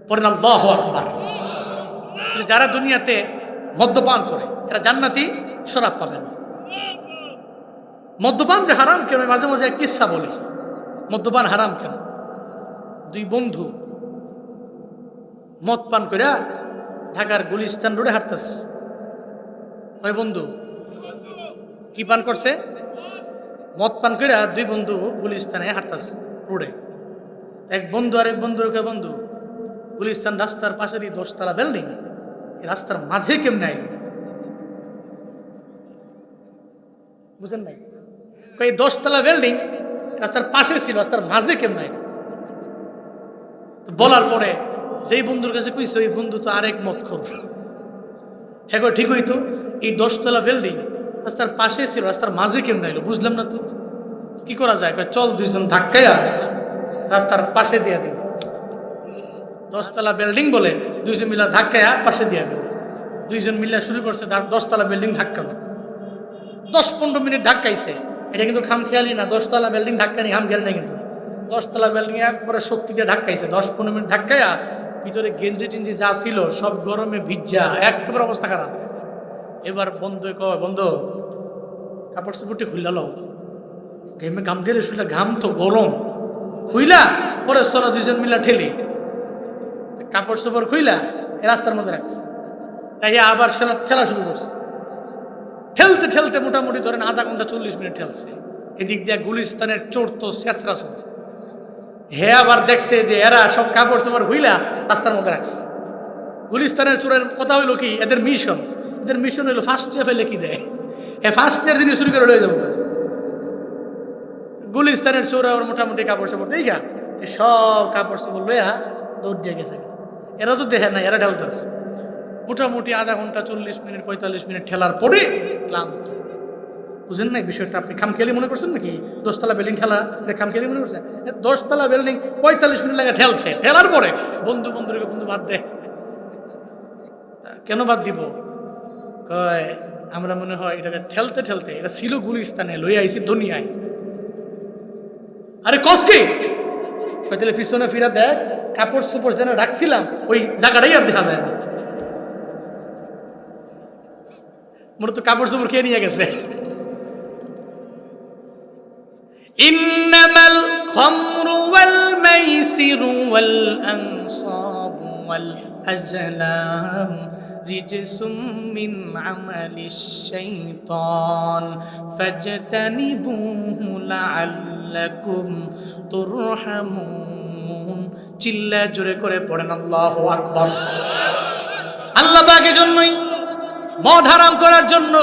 পড়েন আল্লাহু আকবার। যারা দুনিয়াতে মদ্যপান করে এরা জান্নাতি শরাব পাবে না। মদ্যপান যে হারাম কেন, মাঝে মাঝে এক কিস্সা বলি। মদ্যপান হারাম কেন? দুই বন্ধু মদ পান করে ঢাকার গুলিস্তান রোডে হাঁটতেছে। ওই বন্ধু কি পান করছে? মদ পান করে দুই বন্ধু গুলিস্তানে হাঁটতেছে রোডে। এক বন্ধু আর এক বন্ধুর কে, বন্ধু গুলিস্তান রাস্তার পাশেরই 10 তলা বিল্ডিং, রাস্তার মাঝে কেমনে আইল? বুঝেন নাই? এই 10 তলা বিল্ডিং রাস্তার পাশে ছিল, রাস্তার মাঝে কেমনে আইল? বলার পরে যেই বন্ধুর কাছে কইছে, ওই বন্ধু তো আরেক মদ খোর। হ্যাঁ ঠিক হইতো, এই 10 তলা বিল্ডিং রাস্তার পাশে ছিল, রাস্তার মাঝে কেমনে আইলো? বুঝলাম না তো, কি করা যায়? চল দুইজন ধাক্কাইয়া রাস্তার পাশে দিয়ে দিল। 10 তলা বিল্ডিং বলে দুইজন মিলা ধাক্কাইয়া পাশে দিয়ে দিল। দুইজন মিলা শুরু করছে 10 তলা বিল্ডিং ধাক্কানো। 10-15 মিনিট ধাক্কাইছে। এটা কিন্তু খামখেয়ালি না, 10 তলা বিল্ডিং ধাক্কানি খামখেয়ালি না কিন্তু। 10 তলা বিল্ডিং একবারে শক্তি দিয়ে ধাক্কাইছে। 10-15 মিনিট ধাক্কাইয়া ভিতরে গেঞ্জি টেঞ্জি যা ছিল সব গরমে ভিজা, একবার অবস্থা খারাপ। এবার বন্ধু কয়, বন্ধু কাপড় চোপড়টি খুললা লও, ঘেমে ঘাম দিলে শুলে, ঘাম তো গরম। খুইলা পরে চলা দুইজন মিলা ঠেলি কাপড় চোপড় খুইলা রাস্তার মধ্যে রাখছে। তাই আবার ঠেলা শুরু করছে। ঠেলতে ঠেলতে মোটামুটি ধরেন আধা ঘন্টা 40 মিনিট ঠেলছে। এদিক দিয়ে গুলিস্তানের চোর তো চেঁচড়া চোর, হে আবার দেখছে যে এরা সব কাপড় চোপড় খুইলা রাস্তার মধ্যে রাখছে। গুলিস্তানের চোরের কথা হইলো কি, এদের মিশন হইলো ফার্স্ট ইয়ার ফেলে কি দেয়, ফার্স্ট ইয়ার দিনে শুরু করে লয়ে যাবো। গুলিস্তানের চোর আবার মোটামুটি কাপড় চোপড় দেখা সব কাপড় চোপড় লইয়া দৌড় দিয়ে গেছে। এরা তো দেখে না, এরা ঢালতেছে। মোটামুটি আধা ঘন্টা 40 মিনিট 45 মিনিট ঠেলার পরে ক্লান্ত। বুঝেন না বিষয়টা? আপনি খামখেয়ালি মনে করছেন নাকি? 10 তলা বিল্ডিং ঠেলা খামখেয়ালি মনে করছেন? 10 তলা বিল্ডিং 45 মিনিট লাগে ঠেলছে। ঠেলার পরে বন্ধুকে বন্ধু বাদ দে। কেন বাদ দিব? কয় আমরা মনে হয় এটাকে ঠেলতে ঠেলতে, এটা ছিল গুলিস্তানে, লই আইছি দুনিয়ায়। আরে কসকে তাহলে পিছনে ফিরা দেখ, কাপড় চোপড় যেন রাখছিলাম ওই জায়গাটাই আর দেখা যায় না। মোর তো কাপড় চোপড় খেয়ে নিয়ে গেছে। ইন্নামাল খামরু ওয়াল মাইসিরু ওয়াল আনসাবু ওয়াল আজলাম রিজসুম মিন আমালিশ শাইতান ফাজতানিবুহু লাআল্লাকুম তুরহামুন। চিল্লা জোরে করে পড়েন আল্লাহু আকবার। আল্লাহ পাকের জন্যই মদ হারাম করার জন্য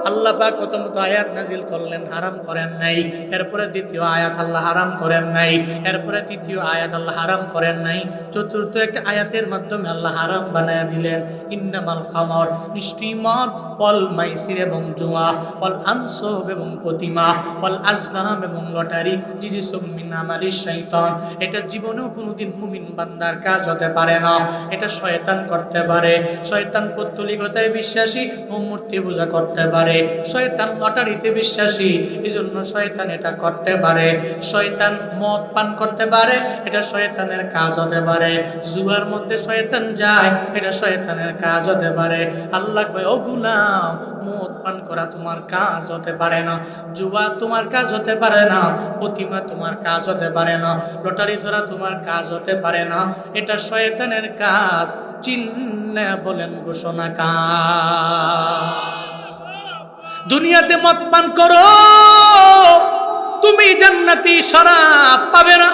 আল্লাহ পাক প্রথমত আয়াত নাজিল করলেন, হারাম করেন নাই। এরপরে দ্বিতীয় আয়াত আল্লাহ হারাম করেন নাই। এরপরে তৃতীয় আয়াত আল্লাহ হারাম করেন নাই। চতুর্থ একটা আয়াতের মাধ্যমে আল্লাহ হারাম বানায়া দিলেন। ইন্নামাল খামর, নিশ্চয়ই মদ, ওয়াল মাইসির এবং জুয়া, ওয়াল আনসাব এবং প্রতিমা, ওয়াল আজলাম এবং লটারি, রিজসুম মিন আমালিশ শাইতান। এটা জীবনেও কোনোদিন মুমিন বান্দার কাজ হতে পারে না। এটা শয়তান করতে পারে। শয়তান পৌত্তলিকতায় বিশ্বাসী ও মূর্তি পূজা করতে পারে। পারে। শয়তান লটারিতে বিশ্বাসী, এজন্য শয়তান এটা করতে পারে। শয়তান মদ পান করতে পারে, এটা শয়তানের কাজ হতে পারে। জুয়ার মধ্যে শয়তান যায়, এটা শয়তানের কাজ হতে পারে। আল্লাহ কয়, ও গোলাম, মদ পান করা তোমার কাজ হতে পারে না, জুয়া তোমার কাজ হতে পারে না, প্রতিমা তোমার কাজ হতে পারে না, লটারি ধরা তোমার কাজ হতে পারে না, এটা শয়তানের কাজ। চিল্লা বলেন ঘোষণা কাজ। দুনিয়াতে মদ পান করো, তুমি জান্নাতি শরাব পাবে না।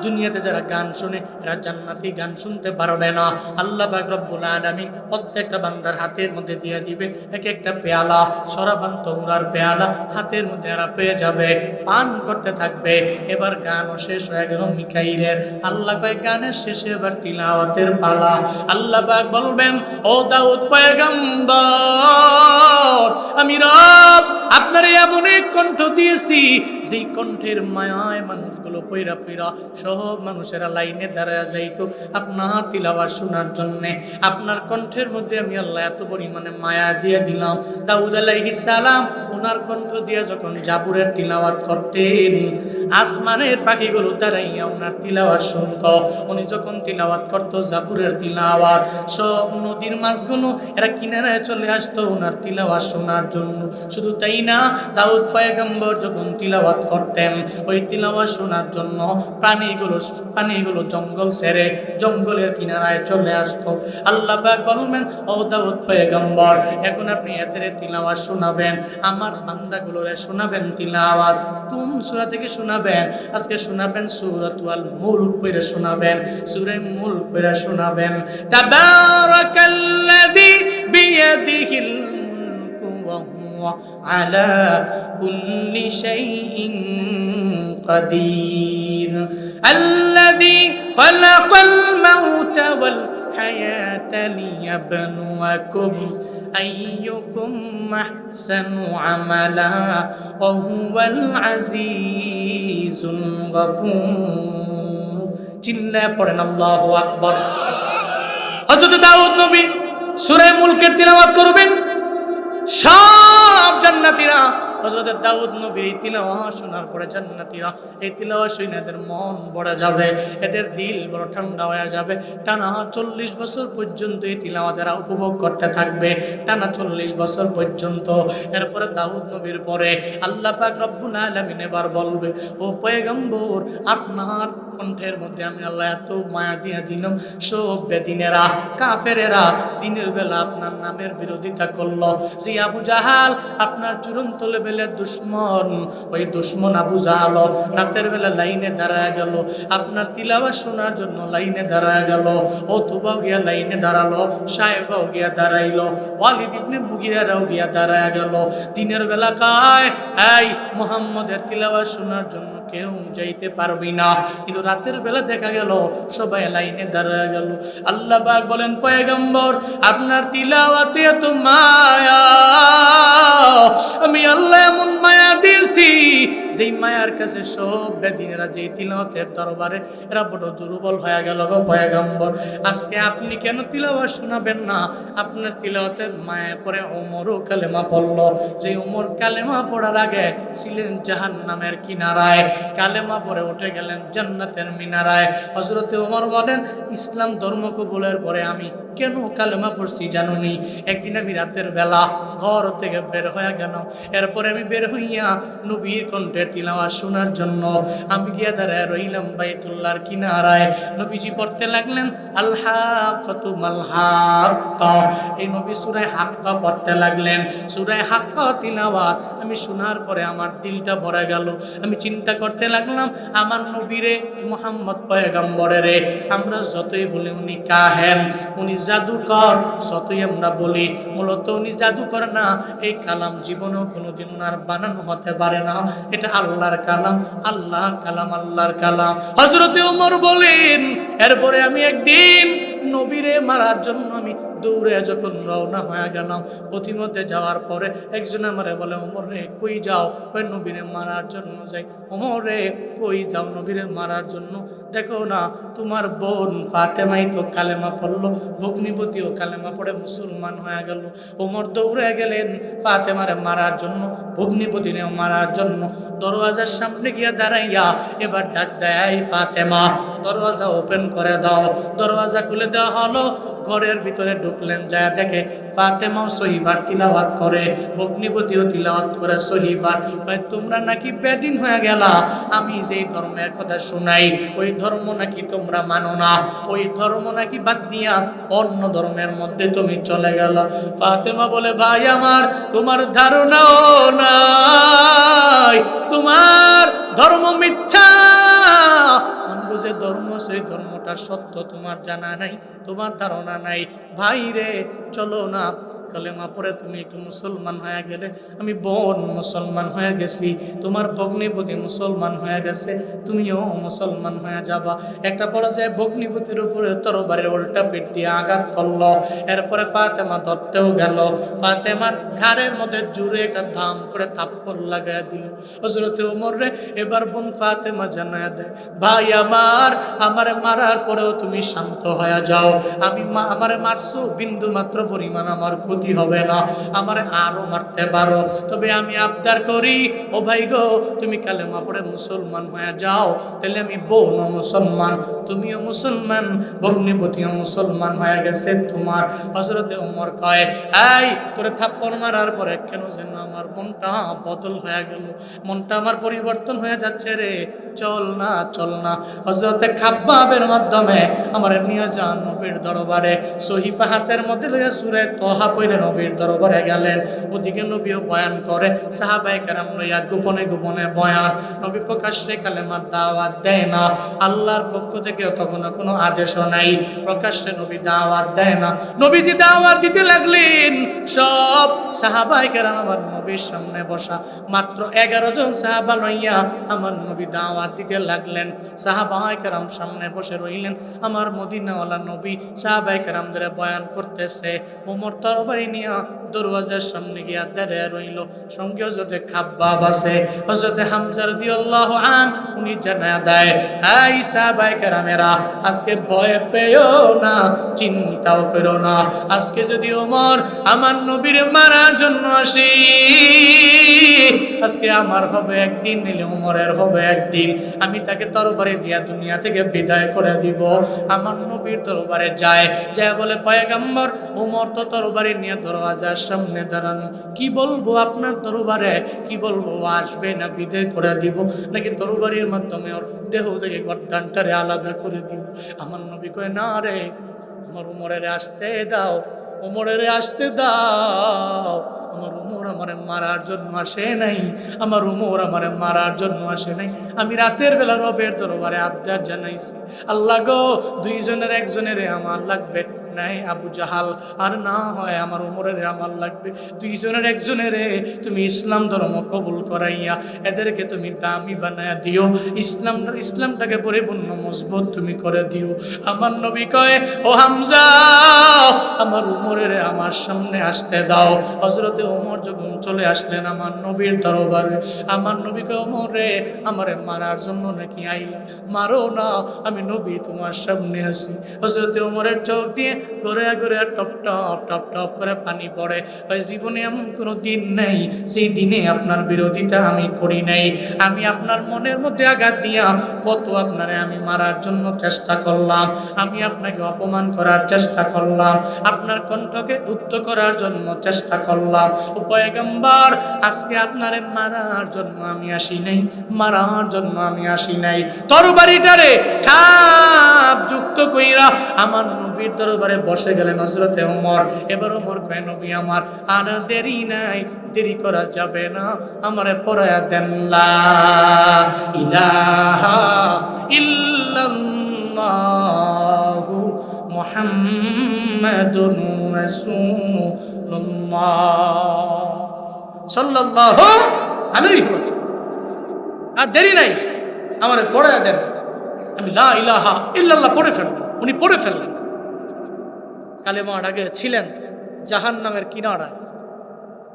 দুনিয়াতে যারা গান শুনে এরা জান্নাতি গান শুনতে পারবে না। আল্লাহ পাক রব্বুল আলামিন প্রত্যেকটা বান্দার হাতের মধ্যে দিয়ে দিবে এক একটা পেয়ালা, শরাবান তৌরার পেয়ালা হাতের মধ্যে এরা পেয়ে যাবে, পান করতে থাকবে। এবার গানও শেষ হয়ে গেল মিকাইলের। আল্লাহ কয়, গানের শেষে এবার তিলাওয়াতের পালা। আল্লাহ পাক বলবেন, ও দাউদ পয়গম্বর, আমি রব আপনার এমন এক কণ্ঠ দিয়েছি, যেই কণ্ঠের মায়ায় মানুষগুলো পয়রা পয়রা সব মানুষেরা লাইনে দাঁড়ায় যাইতো আপনার তিলাওয়াত শোনার জন্য। আপনার কণ্ঠের মধ্যে আমি আল্লাহ এত পরিমাণে মায়া দিয়ে দিলাম। দাউদ আলাইহিস সালাম ওনার কণ্ঠ দিয়ে যখন জাবুরের তিলাওয়াত করতেন, আসমানের পাখিগুলো দাঁড়াইয়া ওনার তিলাওয়াত শুনত। উনি যখন তিলাওয়াত করতো জাবুরের তিলাওয়াত, সব নদীর মাছগুলো এরা কিনারায় চলে আসতো ওনার তিলাওয়াত শোনার জন্য। শুধু তাই না, দাউদ পয়গম্বর যখন তিলাওয়াত করতেন, ওই তিলাওয়াত শোনার জন্য প্রাণীগুলো জঙ্গল ছেড়ে জঙ্গলের কিনারায় চলে আসতো। আল্লাহ পাক বলবেন, ও দাউদ পয়গম্বর, এখন আপনি এদের তিলাওয়াত শোনাবেন, আমার বান্দাগুলোরে শোনাবেন তিলাওয়াত। কোন সূরা থেকে শোনাবেন? আজকে শোনাবেন সূরাতুল মুলক পড়ে শোনাবেন, সূরা মুলক পড়ে শোনাবেন। তাবারাকাল্লাযী বিয়াদিহিল মুলকু ওয়া হুয়া আলা কুল্লি শাইইন قدير الذي خلق الموت والحياة ليبلوكم أيكم أحسن عملا وهو العزيز الغفور চিল্লায়ে পড়েন আল্লাহু আকবার। হযরত দাউদ নবী সূরা মুলকের তিলাওয়াত করবেন, সব জান্নাতীরা হযরত দাউদ নবীর এই তিলাওয়াত শোনার পরে জান্নাতীরা এই তিলাওয়াত শুনে এদের মন ভরে যাবে, এদের দিল বড় ঠান্ডা হয়ে যাবে। টানা 40 বছর পর্যন্ত এই তিলাওয়াত এরা উপভোগ করতে থাকবে, টানা 40 বছর পর্যন্ত। এরপরে দাউদ নবীর পরে আল্লাহ পাক রব্বুল আলামিন এবার বলবে, ও পয়গম্বর, আপনার কণ্ঠের মধ্যে আমি আল্লাহ এত মায়া দিয়ে দিলাম, সব বেদিনেরা কাফেরেরা দিনের বেলা আপনার নামের বিরোধিতা করলো। যে আবু জাহাল আপনার চূড়ান্ত লেভেলের দুশ্মন, ওই দুশ্মন আবু জাহাল রাতের বেলা লাইনে দাঁড়ায় গেল, আপনার তিলাওয়াত শোনার জন্য লাইনে দাঁড়ায় গেল। ওতুবাও গিয়া লাইনে দাঁড়ালো, সাহেবাও গিয়া দাঁড়াইলো, ওয়ালিদ ইবনে মুগিরাও গিয়া দাঁড়ায় গেল। দিনের বেলা কায় এই মুহাম্মদের তিলাওয়াত শোনার জন্য কেউ যাইতে পারবি না, কিন্তু রাতের বেলা দেখা গেল সবাই লাইনে দাঁড়ায় গেল। আল্লাহ পাক বলেন, পয়গম্বর, আপনার তিলাওয়াতে এত মায়া, আমি আল্লাহ এমন মায়া দিয়েছি যেই মায়ার কাছে সব বেদিনেরা যেই তিলাওয়াতের দরবারে এরা বড় দুর্বল হয়ে গেল। গো পয়গম্বর, আজকে আপনি কেন তিলাওয়াত শোনাবেন না? আপনার তিলাওয়াতের মায়া পরে ওমরও কালেমা পড়ল। যে ওমর কালেমা পড়ার আগে ছিলেন জাহান্নামের কিনারায়, কালেমা পরে উঠে গেলেন জান্নাতের মিনারায়। হযরতে ওমর বলেন, ইসলাম ধর্ম কবুলের পরে আমি কেন কালেমা পড়ছি জানুনি? একদিন আমি রাতের বেলা ঘর থেকে বের হয়ে গেলাম, এরপরে আমি বের হইয়া নবীর কণ্ঠের তিলাওয়াত শোনার জন্য আমি গিয়া দাঁড়ায় রইলাম বাইতুল্লাহর কিনারায়। নবীজি পড়তে লাগলেন, আল হাক্কাতু মাল হাক্কা। এই নবী সূরা হাক্কা পড়তে লাগলেন। সূরা হাক্কা তিলাওয়াত আমি শোনার পরে আমার দিলটা ভরে গেল। আমি চিন্তা করতে লাগলাম, আমার নবীরে মুহাম্মদ পয়গম্বরেরে আমরা যতই বলি উনি কাহেন, উনি জাদুকর, যতই আমরা বলি মূলত উনি জাদুকর না। এই কালাম জীবনেও কোনোদিন উনার বানানো হতে পারে না, এটা আল্লাহর কালাম, আল্লাহর কালাম, আল্লাহর কালাম। হযরতে ওমর বলেন, এরপরে আমি একদিন নবীরে মারার জন্য আমি দৌড়ে যখন রওনা হয়ে গেলাম, পথিমধ্যে যাওয়ার পরে একজন আমারে বলে, ওমর রে কই যাও? ওই নবীরে মারার জন্য যাই। ওমর রে কই যাও? নবীরে মারার জন্য দেখো না তোমার বোন ফাতেমাই তো কালেমা পড়লো, ভগ্নিপতিও কালেমা পড়ে মুসলমান হয়ে গেল। ওমর দৌড়ে গেলেন ফাতেমারে মারার জন্য, ভগ্নিপতিনেও মারার জন্য। দরওয়াজার সামনে গিয়া দাঁড়াইয়া এবার ডাক দেয়, ফাতেমা দরওয়াজা ওপেন করে দাও। দরওয়াজা খুলে দেওয়া হলো। ঘরের ভিতরে ঢুকলেন, যায় দেখে ফাতেমাও সহিফার তিলাওয়াত করে, ভগ্নিপতিও তিলাওয়াত করে সহিফার। তোমরা নাকি বেদিন হয়ে গেলা, আমি যেই ধর্মের কথা শোনাই ওই ধর্ম নাকি তোমরা মানো না, ওই ধর্ম নাকি বাদ দিয়া অন্য ধর্মের মধ্যে তুমি চলে গেল। ফাতেমা বলে, ভাই আমার তোমার ধারণাও নাই, তোমার ধর্ম মিথ্যা, আমগো যে ধর্ম সেই ধর্মটা সত্য তোমার জানা নাই, তোমার ধারণা নাই। ভাই রে চলো না, কালেমা পড়ে তুমি একটু মুসলমান হয়ে গেলে, আমি বোন মুসলমান হয়ে গেছি, তোমার ভগ্নিপতি মুসলমান হয়ে গেছে, তুমিও মুসলমান হয়ে যাবা। একটা পর্যায়ে ভগ্নিপতির উপরে তরবারির উল্টা পিঠ দিয়ে আঘাত করলো। এরপরে ফাতেমা ধরতেও গেল, ফাতেমার ঘাড়ের মধ্যে জুড়ে একটা ধাম করে থাপ্পড় লাগাই দিল। হযরতে ওমর রে এবার বোন ফাতেমা জানায় দেয়, ভাই আমার, আমারে মারার পরেও তুমি শান্ত হয়ে যাও, আমি আমারে মারছো বিন্দু মাত্র পরিমাণ আমার ক্ষতি হবে না, আমারে আরো মারতে পারো, তবে আমি আবদার করি ও ভাই গো তুমি কালেমা পড়ে মুসলমান হয়ে যাও, তাহলে আমি বোনও মুসলমান, তুমিও মুসলমান, ভগ্নিপতিও মুসলমান হয়ে গেছে তোমার। হযরতে ওমর কয়, এই তোরে থাপ্পড় মারার পরে কেন যেন আমার মনটা বদল হয়ে গেল, মনটা আমার পরিবর্তন হয়ে যাচ্ছে রে, চল না চল না। হযরতে খাব্বাবের মাধ্যমে আমার নিয়ে যান নবীর দরবারে, সহিফা হাতের মধ্যে লইয়া সূরা তোহা পড়ে নবীর দরবারে গেলেন। ওদিকে নবীও বয়ান করে, সাহাবায়ে কেরাম লইয়া গোপনে গোপনে বয়ান। নবী প্রকাশ্যে কালেমার দাওয়াত দেয় না, আল্লাহর পক্ষ থেকে তখন কোনো আদেশও নাই, প্রকাশ্যে নবী দাওয়াত দেয় না। নবীজি দাওয়াত দিতে লাগলেন, সব সাহাবায়ে কেরাম আমার নবীর সামনে বসা, মাত্র 11 জন সাহাবা লইয়া আমার নবী দাওয়াত দিতে লাগলেন। সাহাবায়ে কেরাম সামনে বসে রইলেন, আমার মদিনাওয়ালা নবী সাহাবায়ে কেরামদের বয়ান করতেছে। ওমর তরবারি নিয়া দরওয়াজার সামনে গিয়া দাঁড়িয়ে রইল, সঙ্গে হযরতে খাব্বাব আছে, হযরতে হামজা রাদিয়াল্লাহু আন, উনি জানায়া দেয়, এই সাহাবায়ে কেরামেরা আজকে ভয় পেও না, চিন্তাও করো না, আজকে যদি ওমর আমার নবীর মারার জন্য আসে, আজকে আমার হবে একদিন, নিলে ওমরের হবে একদিন, আমি তাকে তরবারি দিয়া দুনিয়া থেকে বিদায় করে দিব। আমার নবীর দরবারে যায়, বলে পয়গম্বর ওমর তো তরবারি নিয়ে দরওয়াজার সামনে দাঁড়ানো, কি বলবো আপনার দরবারে, কি বলবো, আসবে না বিদায় করে দিব, নাকি তরবারির মাধ্যমে ওর দেহ থেকে গর্দানটারে আলাদা করে দিব? আমার নবী কয়, না রে, আমার ওমরের আসতে দাও, ওমরের আসতে দাও, আমার উমর আমারে মারার জন্য আসে নাই, আমার উমর আমারে মারার জন্য আসে নাই। আমি রাতের বেলা রবের দরবারে আবদার জানাইছি, আল্লাহ গো দুইজনের একজনের আমার লাগবে, নাই আবু জাহাল আর না হয় আমার উমরের আমার লাগবে, দুইজনের একজনের তুমি ইসলাম ধর্ম কবুল করাইয়া এদেরকে তুমি দামি বানায়া দিও, ইসলামটাকে পরিপূর্ণ মজবুত তুমি করে দিও। আমার নবী কয়, ও হামজা আমার উমরের আমার সামনে আসতে দাও। হযরতে ওমর যখন চলে আসলেন আমার নবীর দরবারে, আমার নবী কয়, ওমর রে আমারে মারার জন্য নাকি আইলা, মারো না, আমি নবী তোমার সামনে আছি। হযরতে ওমরের চোখ দিয়ে ঘরে ঘরে টপ টপ টপ টপ করে পানি পড়ে। ওই জীবনে এমন কোনো দিন নেই সেই দিনে আপনার বিরোধিতা আমি করি নাই, আমি আপনার মনের মধ্যে আঘাত দিয়া কত আপনারে আমি মারার জন্য চেষ্টা করলাম, আমি আপনাকে অপমান করার চেষ্টা করলাম, আপনার কণ্ঠকে রুদ্ধ করার জন্য চেষ্টা করলাম। ও পয়গম্বর আজকে আপনারে মারার জন্য আমি আসি নাই, মারার জন্য আমি আসি নাই। তরবারিটারে খাপ যুক্ত কইরা আমার নবীর দরবারে বসে গেলেন হযরতে ওমর। এবার ওমর কয়, নবী আমার আর দেরি নাই, দেরি করা যাবে না, আমারে পড়ায়া দেন লা ইলাহা ইল্লাল্লাহু মুহাম্মাদুর রাসূলুল্লাহ সাল্লাল্লাহু আলাইহি ওয়াসাল্লাম। আর দেরি নাই, আমারে পড়ায়া দেন, আমি লা ইলাহা ইল্লাল্লাহ পড়ে ফেললাম। উনি পড়ে ফেললেন। কালেমার আগে ছিলেন জাহান্নামের কিনারায়,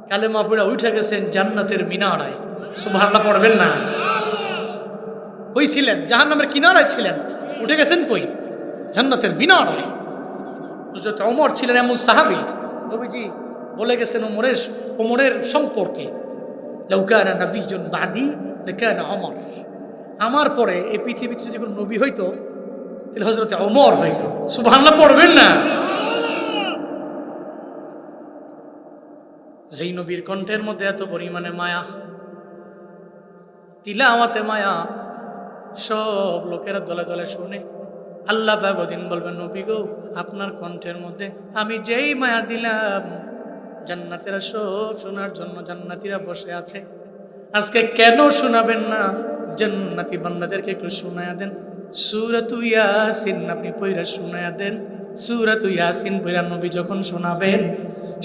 কালেমা পড়ে উঠে গেছেন জান্নাতের মিনারায়। সুবহানাল্লাহ পড়বেন না? ওই ছিলেন জাহান্নামের কিনারায় ছিলেন, উঠে গেছেন কই? জান্নাতের মিনারে। হযরত ওমর ছিলেন এমন সাহাবী, নবীজি বলে গেছেন ওমরের সম্পর্কে, লাউ কানা নাবিয়্যুন বাদি লাকানা ওমর, আমার পরে এই পৃথিবীতে যদি কোনো নবী হইতো তাহলে হযরত ওমর হইতো। সুবহানাল্লাহ পড়বেন না? যেই নবীর কণ্ঠের মধ্যে এত পরিমাণে মায়া, তিলাওয়াতে মায়া, সব লোকেরা দলে দলে শুনে। আল্লাহ পাক ওদিন বলবেন, নবী গো, আপনার কণ্ঠের মধ্যে আমি যেই মায়া দিলাম, জান্নাতীরা সব শোনার জন্য জান্নাতীরা বসে আছে। আজকে কেন শোনাবেন না? জান্নাতি বান্দাদেরকে একটু শোনায়া দেন। সূরাতু ইয়াসিন আপনি পড়া শোনায়া দেন। সূরাতু ইয়াসিন পড়া নবী যখন শোনাবেন,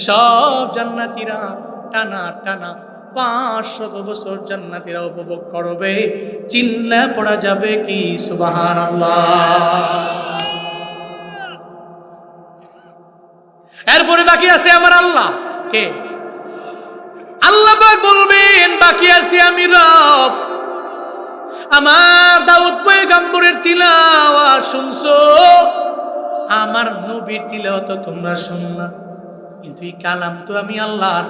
সব জান্নাতীরা টানা টানা 500 বছর জান্নাতীরা উপভোগ করবে। চিল্লা পড়া যাবে কি সুবহানাল্লাহ? এরপরে বাকি আছে আমার আল্লাহ। কে? আল্লাহ পাক বলবেন, বাকি আছি আমি রব। আমার দাউদ পয়গম্বরের তিলাওয়াত শুনছো, আমার নবীর তিলাওয়াত তোমরা শুননা, কিন্তু এই কালাম তো আমি আল্লাহর।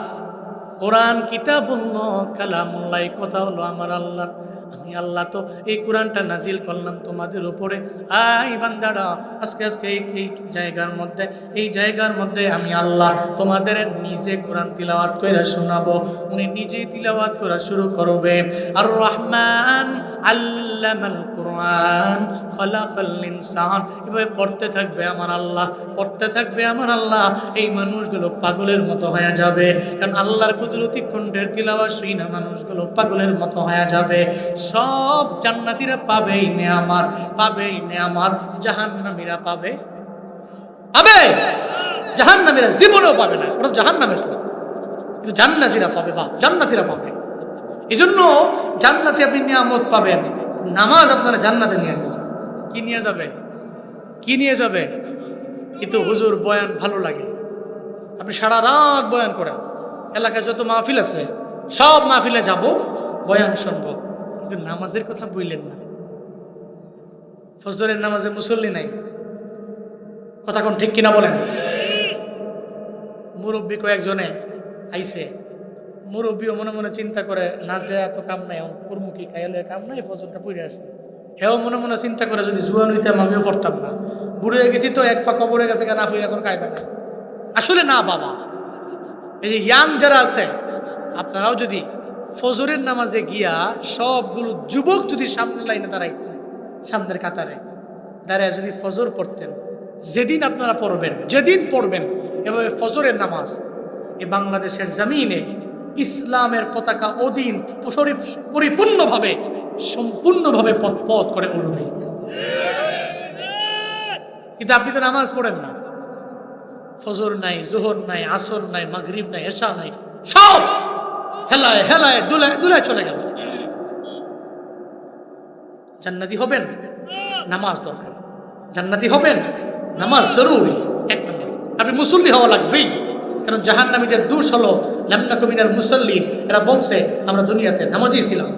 কোরআন কিতাবুল্লাহ কালামুল্লাহ, কথা হলো আমার আল্লাহ। আমি আল্লাহ তো এই কোরআনটা নাজিল করলাম তোমাদের উপরে। আই বান্দারা, আজকে এই জায়গার মধ্যে আমি আল্লাহ তোমাদের নিজে কোরআন তিলাওয়াত করে শোনাবো। উনি নিজেই তিলাওয়াত করা শুরু করবে। আর রহমান আল্লামাল কোরআন খলাকাল ইনসান, এভাবে পড়তে থাকবে আমার আল্লাহ, পড়তে থাকবে আমার আল্লাহ। এই মানুষগুলো পাগলের মতো হয়ে যাবে, কারণ আল্লাহর কুদরতি কণ্ঠের তিলাওয়াত শুনে না মানুষগুলো পাগলের মতো হয়ে যাবে। সব জান্নাতীরা পাবেই নেয়ামত, পাবেই নেয়ামত। জাহান্নামীরা পাবে জাহান্নামীরা জীবনেও পাবে না, ওরা জাহান্নামে তো, কিন্তু জান্নাতীরা পাবে। জান্নাতীরা পাবে। এই জন্য জান্নাতে আপনি নিয়ামত পাবেন, নামাজ আপনারা জান্নাতে নিয়ে যাবে। কি নিয়ে যাবে? কি নিয়ে যাবে? কিন্তু হুজুর বয়ান ভালো লাগে, আপনি সারা রাত বয়ান করেন, এলাকায় যত মাহফিল আছে সব মাহফিলে যাব, বয়ান শুনবো, কিন্তু নামাজের কথা বললেন না। ফজরের নামাজে মুসল্লি নাই, কথা কোন ঠিক কিনা বলেন? মুরব্বী কয়েকজনে আইছে, মুরব্বীও মনে মনে চিন্তা করে, না যে এত কাম নাই, কুরমুখী খাইলে কাম নাই, ফজরটা পড়ে আসে। হেও মনে মনে চিন্তা করে, যদি জুয়ান হইতাম আমিও পড়তাম না, বুড়ো হয়ে গেছি তো, এক পা কবরে গেছে, না হয়ে এখন কায়দা নাই। আসলে না বাবা, এই যে ইয়াং যারা আছে, আপনারাও যদি ফজরের নামাজে গিয়া সবগুলো যুবক যদি সামনের লাইনে দাঁড়াইতেন, সামনের কাতারে দাঁড়ায় যদি ফজর পড়তেন, যেদিন আপনারা পড়বেন, যেদিন পড়বেন এভাবে ফজরের নামাজ, এই বাংলাদেশের জমিনে ইসলামের পতাকা ওদিন পরিপূর্ণভাবে সম্পূর্ণভাবে পথ করে উঠবে। কিন্তু আপনি তো নামাজ পড়েন না, ফজর নাই, জোহর নাই, আসর নাই, মাগরিব নাই, এশা নাই, সব হেলায় হেলায় দুলায় চলে গেল। জান্নাতি হবেন, নামাজ দরকার। জান্নাতি হবেন, নামাজ জরুরি, এক নম্বর। আপনি মুসল্লি হওয়া লাগবেই, কারণ জাহান্নামীদের দোষ হলো লাম নাকু মিনাল মুসাল্লিন, এরা বলছে আমরা দুনিয়াতে নামাজী ছিলাম।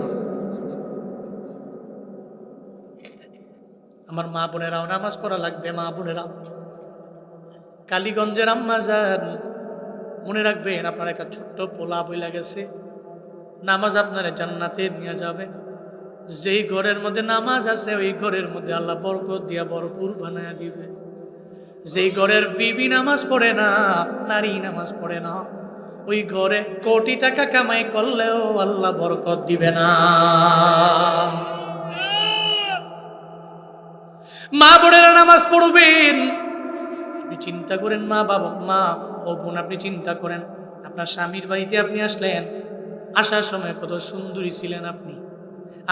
আমার মা বোনেরাও নামাজ পড়া লাগবে। মা বোনেরা, কালীগঞ্জের আম্মাজান, মনে রাখবেন আপনার একটা ছোট্ট পোলা বইলা গেছে, নামাজ আপনার জান্নাতে নিয়ে যাবে। যেই ঘরের মধ্যে নামাজ আছে ওই ঘরের মধ্যে আল্লাহ বরকত দিয়া ভরপুর বানায়া দিবে। যেই ঘরের বিবি নামাজ পড়ে না, নারী নামাজ পড়ে না, ওই ঘরে কোটি টাকা কামাই করলেও আল্লাহ বরকত দিবে না। মা বোনেরা নামাজ পড়বেন। আপনি চিন্তা করেন, মা বাবা, মা ও বোন, আপনি চিন্তা করেন, আপনার স্বামীর বাড়িতে আপনি আসলেন, আসার সময় কত সুন্দরী ছিলেন আপনি।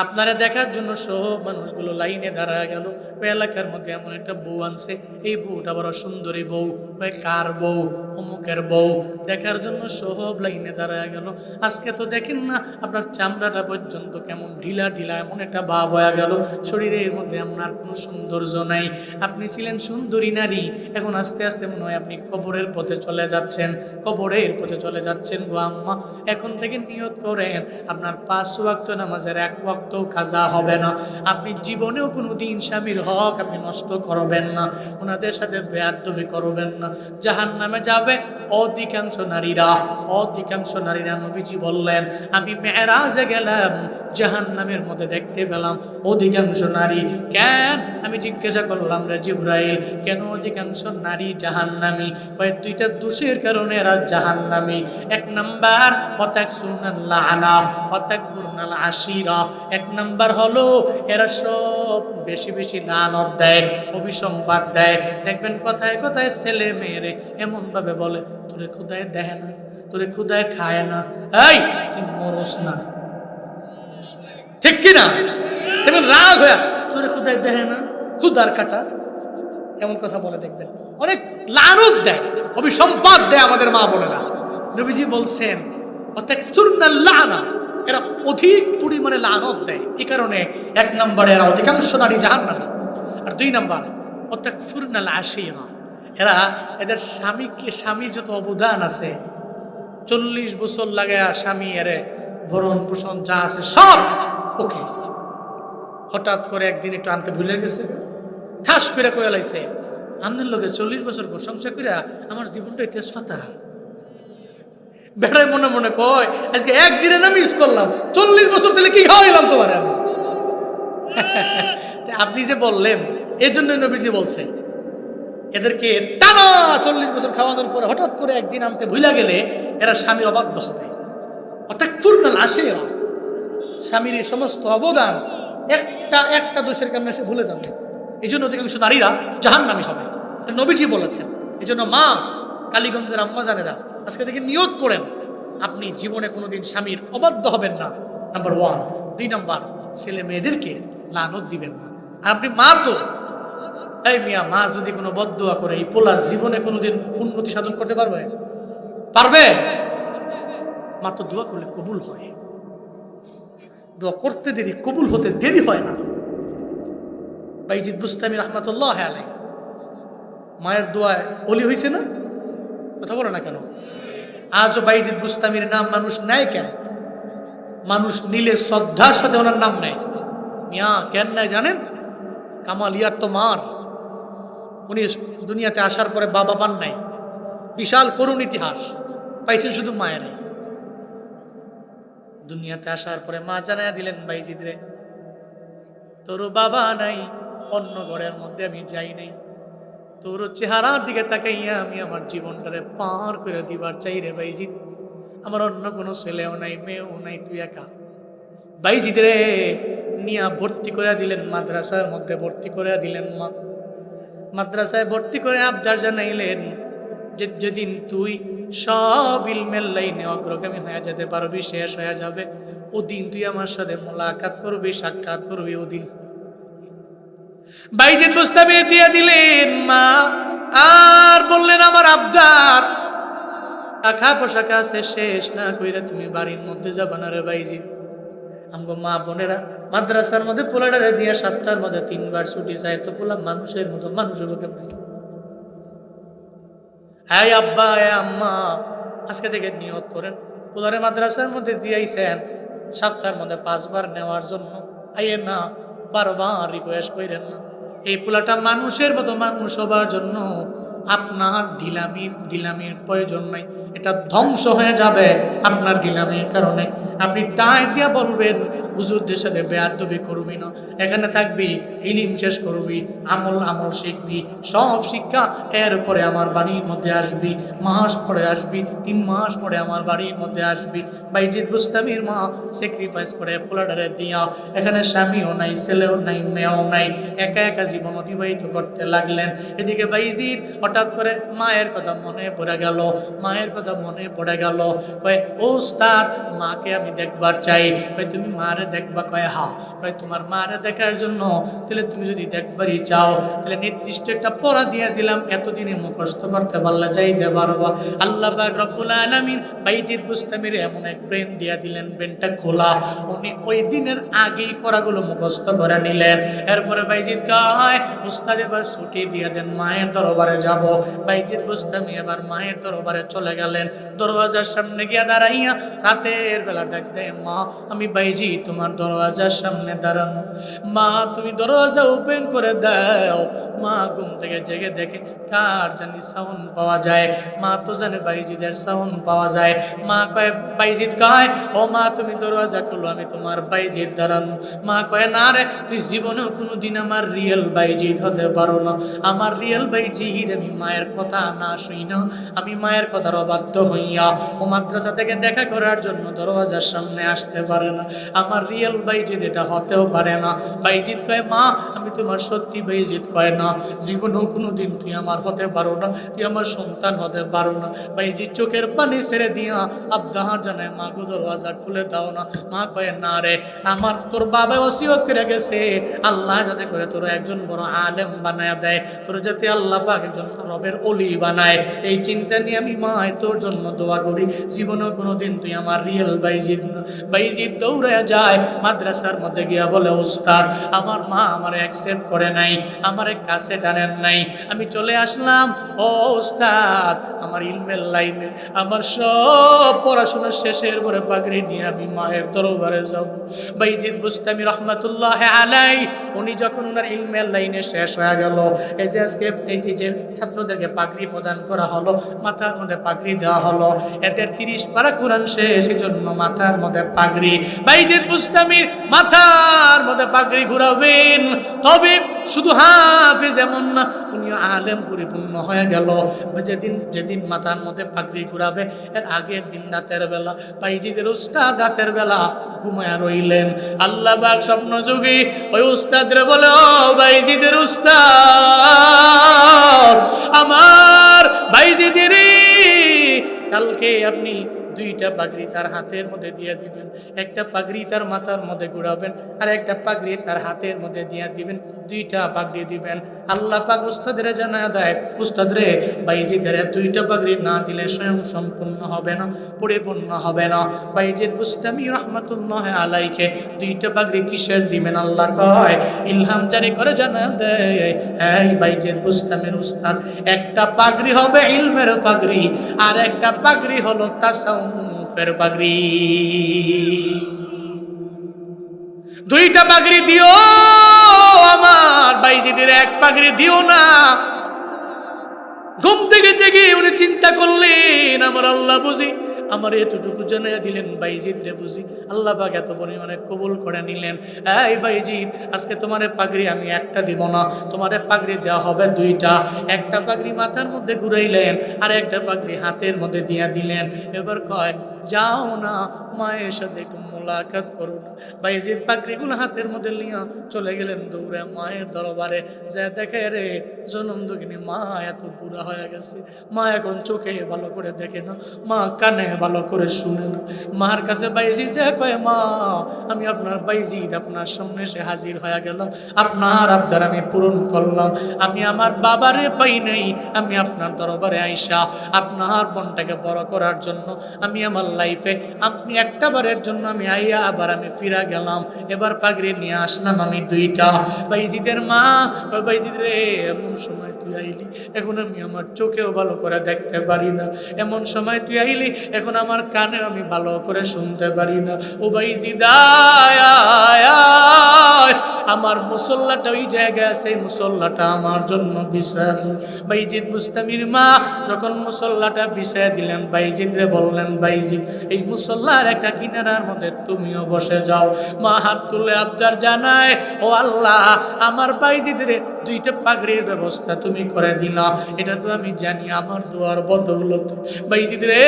আপনারা দেখার জন্য সব মানুষগুলো লাইনে দাঁড়ায় গেল। ওই এলাকার মধ্যে এমন একটা বউ আনছে, এই বউটা বড় সুন্দরী বউ, কয় কার বউ? অমুকের বউ। দেখার জন্য সব লাইনে দাঁড়ায় গেল। আজকে তো দেখেন না আপনার চামড়াটা পর্যন্ত কেমন ঢিলা ঢিলা, এমন একটা ভাব হয়ে গেল, শরীরের মধ্যে আপনার কোনো সৌন্দর্য নাই। আপনি ছিলেন সুন্দরী নারী, এখন আস্তে আস্তে মনে হয় আপনি কবরের পথে চলে যাচ্ছেন, কবরের পথে চলে যাচ্ছেন গো আম্মা। এখন থেকে নিয়ত করেন আপনার 5 ওয়াক্ত নামাজের 1 ওয়াক্ত ওয়াক্ত কাজা হবে না। আপনি জীবনেও কোনোদিন স্বামীর হক আপনি নষ্ট করবেন না, ওনাদের সাথে বেয়াদবি করবেন না। জাহান্নামে যাবে অধিকাংশ নারীরা। নবীজি বললেন, আমি মেরাজে গেলাম, জাহান্নামের মধ্যে দেখতে পেলাম অধিকাংশ নারী। কেন? আমি জিজ্ঞাসা করলাম, রে জিবরাইল, কেন অধিকাংশ নারী জাহান্নামী? কয়েক দুইটা দোষের কারণে এরা জাহান্নামী। এক নাম্বার এক নাম্বার হলো এরা সব বেশি বেশি লানত দেয়, অভিসংবাদ দেয়। দেখবেন কথায় কথায় ছেলে মেয়েরে এমন ভাবে বলে, তোরে খুদায় দেয় না, তোরে খুদায় খায় না, এই তুই মরস না, ঠিক কিনা? দেখবেন রাগ হয়ে, তোরে খুদায় দেয় না, খুদার কাটা, এমন কথা বলে। দেখবেন অনেক লানত দেয়, অভিসম্পাদ দেয় আমাদের মা বোনেরা। নবীজি বলছেন এরা অধিক পরিমাণে লানত দেয়। এই কারণে এক নম্বরে এরা অধিকাংশ নারী জাহান্নামী। আর দুই নম্বর এরা এদের স্বামীর যত অবদান আছে, 40 বছর লাগে স্বামী এরে ভরণ পোষণ যা আছে সব ওকে, হঠাৎ করে একদিন একটু আনতে ভুলে গেছে, ঠাস করে কয়ে লাইছে, আমাদের লোকে 40 বছর প্রশংসা করে আমার জীবনটাই তেজপাতা। বেড়ায় মনে মনে কয়, আজকে একদিনে না মিস করলাম, 40 বছর তাহলে কি খাওয়াইলাম তোমার আমি। আপনি যে বললেন, এই জন্য নবীজি বলছে এদেরকে টানা 40 বছর খাওয়ানোর পরে হঠাৎ করে একদিন আনতে ভুলা গেলে এরা স্বামীর অবাধ্য হবে। অর্থাৎ পূর্ণাল আসে, স্বামীর এই সমস্ত অবদান একটা দোষের কারণে সে ভুলে যাবে। এই জন্য অধিকাংশ নারীরা জাহান্নামী হবে, নবীজি বলেছেন। এই জন্য মা, কালীগঞ্জের আম্মা জানেরা, আজকে থেকে নিয়ত করেন আপনি জীবনে কোনোদিন স্বামীর অবাধ্য হবেন না, নাম্বার 1। 2 নাম্বার, ছেলে মেয়েদেরকে লানত দিবেন না। আর আপনি মা তো, এই মিয়া, মা যদি কোনো বদদুয়া করে এই পোলা জীবনে কোনোদিন উন্নতি সাধন করতে পারবে? মা তো দোয়া করলে কবুল হয়, দোয়া করতে দেরি, কবুল হতে দেরি হয় না। বাইজিদ বুস্তামি রহমাতুল্লাহ আলাইহি মায়ের দোয়ায় ওলি হয়েছে না? কথা বলে না কেন? আজও বাইজিদ বুস্তামির নাম মানুষ নেয় কেন? মানুষ নিলে শ্রদ্ধার সাথে ওনার নাম নেয়। মিয়া কেন নেয় জানেন? কামালিয়ার তো মার, উনি দুনিয়াতে আসার পরে বাবা পান নাই, বিশাল করুণ ইতিহাস পাইছেন শুধু মায়ের। দুনিয়াতে আসার পরে মা জানাইয়া দিলেন, বাইজিদ রে, তোর বাবা নাই, অন্য ঘরের মধ্যে আমি যাই নাই, তোর চেহারার দিকে তাকাইয়া আমি আমার জীবনটারে পার করে দিবার চাই রে বাইজিদ। আমার অন্য কোনো ছেলেও নাই, মেয়েও নাই, তুই একা। বাইজিদ রে নিয়া ভর্তি করে দিলেন মাদ্রাসার মধ্যে, ভর্তি করে দিলেন মা। মাদ্রাসায় ভর্তি করে আবদার জানাইলেন যে যেদিন তুই সব ইলমের লাইনে অগ্রগামী হয়ে যেতে পারবি, শেষ হয়ে যাবে, ওদিন তুই আমার সাথে মোলাকাত করবি, সাক্ষাৎ করবি ওদিন। বাইজিদ বুস্তামি দিয়ে দিলেন মা, আর বললেন আমার আবদার টাকা পোশাক আছে শেষ না কইরা তুমি বাড়ির মধ্যে যাবা না রে বাইজিদ। আমগো মা বোনেরা মাদ্রাসার মধ্যে পোলাডারে দিয়া সপ্তাহের মধ্যে 3 বার ছুটি চায়, তো পোলা মানুষের মতো মানুষ হলো কেমন? হ্যাঁ আব্বা, হ্যাঁ আম্মা, আজকে থেকে নিয়ত করেন পোলারে মাদ্রাসার মধ্যে দিয়েছেন সপ্তাহের মধ্যে 5 বার নেওয়ার জন্য। আইয়েন না, বারবার রিকোয়েস্ট করেন না। এই পোলাটা মানুষের মতো মানুষ হবার জন্য আপনার ঢিলামির প্রয়োজন নাই, এটা ধ্বংস হয়ে যাবে আপনার ঢিলামির কারণে। আপনি টাইট দিয়া বলবেন হুজুরদের সাথে বেয়াদবি করবি না, এখানে থাকবি, ইলম শেষ করবি, আমল শিখবি, সব শিক্ষা এরপরে আমার বাড়ির মধ্যে আসবি, মাস পরে আসবি, 3 মাস পরে আমার বাড়ির মধ্যে আসবি। বাইজিদ বুস্তামির মা স্যাক্রিফাইস করে পোলাডারে দিয়া, এখানে স্বামীও নাই, ছেলেও নাই, মেয়েও নাই, একা একা জীবন অতিবাহিত করতে লাগলেন। এদিকে বাইজিদ হঠাৎ করে মায়ের কথা মনে পড়ে গেল, কয় ওস্তাদ, মাকে আমি দেখবার চাই। কয় তুমি মারে দেখবা? কয় হ্যাঁ। কয় তোমার মারে দেখার জন্য তাহলে তুমি যদি দেখবারই চাও তাহলে নির্দিষ্ট একটা পড়া দিয়ে দিলাম, এতদিনে মুখস্থ করতে পারলে যাইতে পারবা। আল্লাহ পাক রব্বুল আলামিন বাইজিদ বুস্তামির এমন এক ব্রেন দিয়া দিলেন, ব্রেনটা খোলা। উনি ওই দিনের আগেই পড়াগুলো মুখস্থ করে নিলেন। এরপরে বাইজিদ কয় উস্তাদ এবার ছুটি দিয়ে দেন, মায়ের দরবারে যাব। বাইজিদ বুস্তামি এবার মায়ের দরবারে চলে গেলেন। দরওয়াজার সামনে গিয়া দাঁড়াইয়া রাতের বেলা ডাক দেয়, মা আমি বাইজিদ তোমার দরওয়াজার সামনে দাঁড়ানো, মা তুমি দরওয়াজা ওপেন করে দাও। মা ঘুম থেকে জেগে দেখে কার জানি সাউন্ড পাওয়া যায়, মা তো জানে বাইজিদের সাউন্ড পাওয়া যায়। মা কয়, বাইজিদ কয়, ও মা তুমি দরওয়াজা খুলো, আমি তোমার বাইজিদ দাঁড়ানো। মা কয়, না রে, তুই জীবনেও কোনোদিন আমার রিয়েল বাইজিদ হতে পারো না। আমার রিয়েল বাইজিদ আমি মায়ের কথা না শুই না, আমি মায়ের কথার অবাধ্য হইয়া ও মাদ্রাসা থেকে দেখা করার জন্য দরওয়াজার সামনে আসতে পারে না। আমার রিয়েল বাইজিদ এটা হতেও পারে না। বাইজিদ কয়, মা আমি তোমার সত্যি বাইজিদ। কয়, না, জীবনেও কোনোদিন তুই আমার হতে পারো না, তুই আমার সন্তান হতে পারো না। বাইজিদ চোখের পানি ছেড়ে দিয়া আবদার জানায়, মা গো দরওয়াজা খুলে দাও না। মা কয়, না রে, আমার তোর বাবা ওসিয়ত করে গেছে, আল্লাহ যাতে করে তোর একজন বড় আলেম বানায় দেয়, তোর যাতে আল্লাহ পাক একজন রবের ওলি বানায়, এই চিন্তা নিয়ে আমি মায় তোর জন্য দোয়া করি। জীবনেও কোনোদিন তুই আমার রিয়েল বাইজিদ না। বাইজিদ দৌড়ে যায় মাদ্রাসার মধ্যে গিয়া বলে, উস্তাদ আমার মা আমার অ্যাকসেপ্ট করে নাই, আমার কাছে টানেন নাই, আমি চলে আসলাম। ও উস্তাদ, আমার ইলমের লাইনে আমার সব পড়াশোনা শেষের পরে পাগড়ি নিয়ে আমি মায়ের দরবারে যাব। বাইজিদ বুস্তামি রহমাতুল্লাহ আলাই, উনি যখন ওনার ইলমের লাইনে শেষ হয়ে গেল, এই যে আজকে এই যে ছাত্রদেরকে পাগড়ি প্রদান করা হলো, মাথার মধ্যে পাগড়ি দেওয়া হলো, এদের 30 পারা কোরআন শেষ, এই জন্য মাথার মধ্যে পাগড়ি। বাইজিদ বুস্তামির মাথার মধ্যে পাগড়ি ঘুরাবেন, তবে শুধু হাফেজ এমন না, উনি আলেম পরিপূর্ণ হয়ে গেল। যেদিন যেদিন মাথার মধ্যে পাগড়ি ঘুরাবে, এর আগের দিন রাতের বেলা বাইজিদের উস্তাদ রাতের বেলা ঘুমায়া রইলেন। আল্লাহ পাক স্বপ্ন যোগী ওই উস্তাদরে বলে, ও বাইজিদের উস্তাদ, আমার বাইজিদের কালকে আপনি 2টা পাগড়ি তার হাতের মধ্যে দিয়ে দিবেন, একটা পাগড়ি তার মাথার মধ্যে ঘুরাবেন, আর একটা পাগড়ি তার হাতের মধ্যে দিয়ে দিবেন, 2টা পাগড়ি দিবেন। আল্লাহ পাক উস্তাদের জানায়া দেয়, উস্তাদরে বাইজিদের 2টা পাগড়ি না দিলে স্বয়ং সম্পূর্ণ হবে না, পরিপূর্ণ হবে না। বাইজিদ বুস্তামি রহমাতুল্লাহ আলাইকে 2টা পাগড়ি কিসের দিবেন আল্লাহ কয়, ইলহাম জারি করে জানায়া দেয়, এই বাইজিদ বুস্তামির উস্তাদ, একটা পাগড়ি হবে ইলমের পাগড়ি, আর একটা পাগড়ি হলো তাসাউফের পাগড়ি। 2টা পাগড়ি দিও আমার বাইজিদের, এক পাগড়ি দিও না। ঘুম থেকে জেগে উনি চিন্তা করলেন, আমার আল্লাহ বুঝি আমার এতটুকু জানাইয়া দিলেন, বাইজিদ রে বুঝি আল্লাহ পাক এত পরিমাণে কবুল করে নিলেন। এই বাইজিদ, আজকে তোমার পাগড়ি আমি একটা দিব না, তোমার পাগড়ি দেওয়া হবে 2টা। একটা পাগড়ি মাথার মধ্যে ঘুরাইলেন, আর একটা পাগড়ি হাতের মধ্যে দিয়া দিলেন। এবার কয়, যাও না মায়ের সাথে একটু মোলাকাত করো না। বাইজিদ পাগড়িগুলো হাতের মধ্যে নিয়ে চলে গেলেন দৌড়ে মায়ের দরবারে। যা দেখে, রে জনম দুঃখিনী মা এত বুড়া হয়ে গেছে, মা এখন চোখে ভালো করে দেখে না, মা কানে ভালো করে শুনে না। মার কাছে বাইজিদ যে কয়, মা আমি আপনার বাইজিদ আপনার সামনে এসে হাজির হয়ে গেলাম, আপনার আবদার আমি পূরণ করলাম, আমি আমার বাবারে পাই নাই, আমি আপনার দরবারে আইসা আপনার বোনটাকে বড় করার জন্য আমি আমার লাইফে আপনি একটা বারের জন্য আমি আইয়া আবার আমি ফিরা গেলাম, এবার পাগড়ি নিয়ে আসলাম আমি 2টা। বাইজিদের মা, বাইজিদ রে এমন সময় তুই আইলি, এখন আমি আমার চোখেও ভালো করে দেখতে পারি না, এমন সময় তুই আইলি, এখন আমার কানে আমি ভালো করে শুনতে পারি না। ও বাইজিদ আমার মুসল্লাটা ওই জায়গায় আছে, মুসল্লাটা আমার জন্য বিছায়। বাইজিদ বুস্তামির মা যখন মুসল্লাটা বিছায় দিলেন, বাইজিদ রে বললেন, বাইজিদ এই মুসল্লার একটা কিনারার মধ্যে তুমিও বসে যাও। মা হাত তুলে আবদার জানায়, ও আল্লাহ আমার বাইজিদের 2টা পাগড়ির ব্যবস্থা তুমি করে দিলা, এটা তো আমি জানি আমার দোয়ার বদৌলত। বাইজিদ রে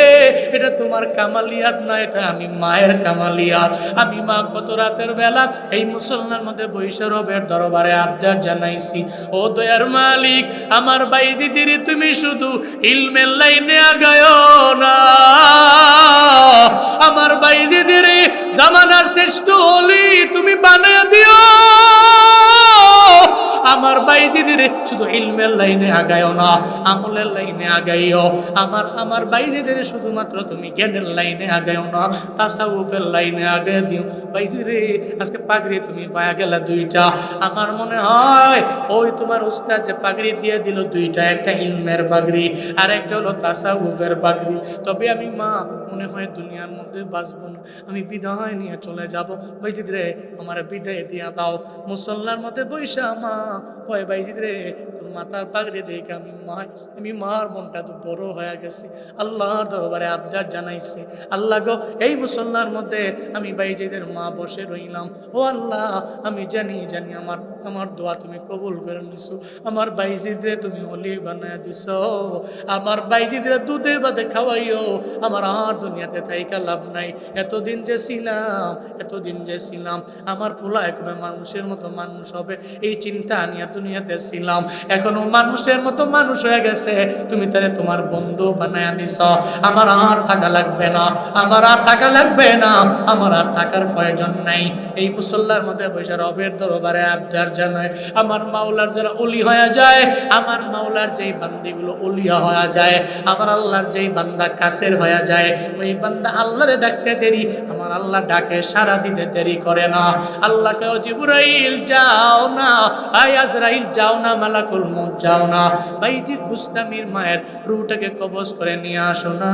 এটা তোমার কামালিয়াত না, এটা আমি মায়ের কামালিয়াত। আমি মা কত রাতের বেলা এই মুসল্লার মধ্যে বৈশা রবের দরবারে আবদার জানাইছি, ও দয়ার মালিক আমার বাইজিদের তুমি শুধু ইলমের লাইনে আগায় না, আমার বাইজিদের জামানার শ্রেষ্ঠ ওলি তুমি বানায় দিও। আমার বাইজিদের শুধু ইলমের লাইনে আগায়ও না, আমলের লাইনে আগাইও। আমার বাইজিদের শুধুমাত্র তুমি জ্ঞানের লাইনে আগায়ও না, তাসাউফের লাইনে আগায় দিও। বাইজিরে আজকে পাগড়ি তুমি পায়া গেলা দুইটা, আমার মনে হয় ওই তোমার উস্তাদ যে পাগড়ি দিয়ে দিল দুইটা, একটা ইলমের পাগড়ি আর একটা হলো তাসাউফের পাগড়ি। তবে আমি মা মনে হয় দুনিয়ার মধ্যে বাঁচবো না, আমি বিদায় নিয়ে চলে যাব। বাইজিদ রে আমার বিদায় দিয়া দাও। মুসল্লার মধ্যে বৈশা মা কয় বাইজিদ রে তোর মাথার পাগড়ি দেখে আমি মার মনটা তো বড় হয়ে গেছে। আল্লাহর দরবারে আবদার জানাইছে, আল্লাহ গো এই মুসল্লার মধ্যে আমি বাইজিদের মা বসে রইলাম। ও আল্লাহ আমি জানি আমার দোয়া তুমি কবুল করে নিছো। আমার বাইজিদরে তুমি ওলি বানায় দিছো। আমার বাইজিদরে দুধে ভাতে খাওয়াইও। আমার আর দুনিয়াতে থাইকা লাভ নাই। এতদিন যে ছিলাম আমার পোলা একবার মানুষের মতো মানুষ হবে এই চিন্তা নিয়ে দুনিয়াতে ছিলাম, এখনো মানুষের মতো মানুষ হয়ে গেছে। তুমি তারে তোমার বন্ধু বানায় আনিস। আমার আর থাকা লাগবে না, আমার আর থাকার প্রয়োজন নাই। এই মুসল্লার মধ্যে বসে রবের দরবারে আবদার জানায়। আমার মাওলার যারা ওলি হয়ে যায়, আমার মাওলার যেই বান্দিগুলো ওলিয়া হয়ে যায়, আমার আল্লাহর যেই বান্দা কাছের হয়ে যায়, ওই বান্দা আল্লাহরে ডাকতে দেরি, আমার আল্লাহ ডাকে সারা দিতে দেরি করে না। আল্লাহকে জিবরাইল যাও না, আজরাইল যাও না, মালাকুল মউত যাও না, বাইজিদ বুস্তামির মায়ের রূহটাকে কবজ করে নিয়ে আসো না।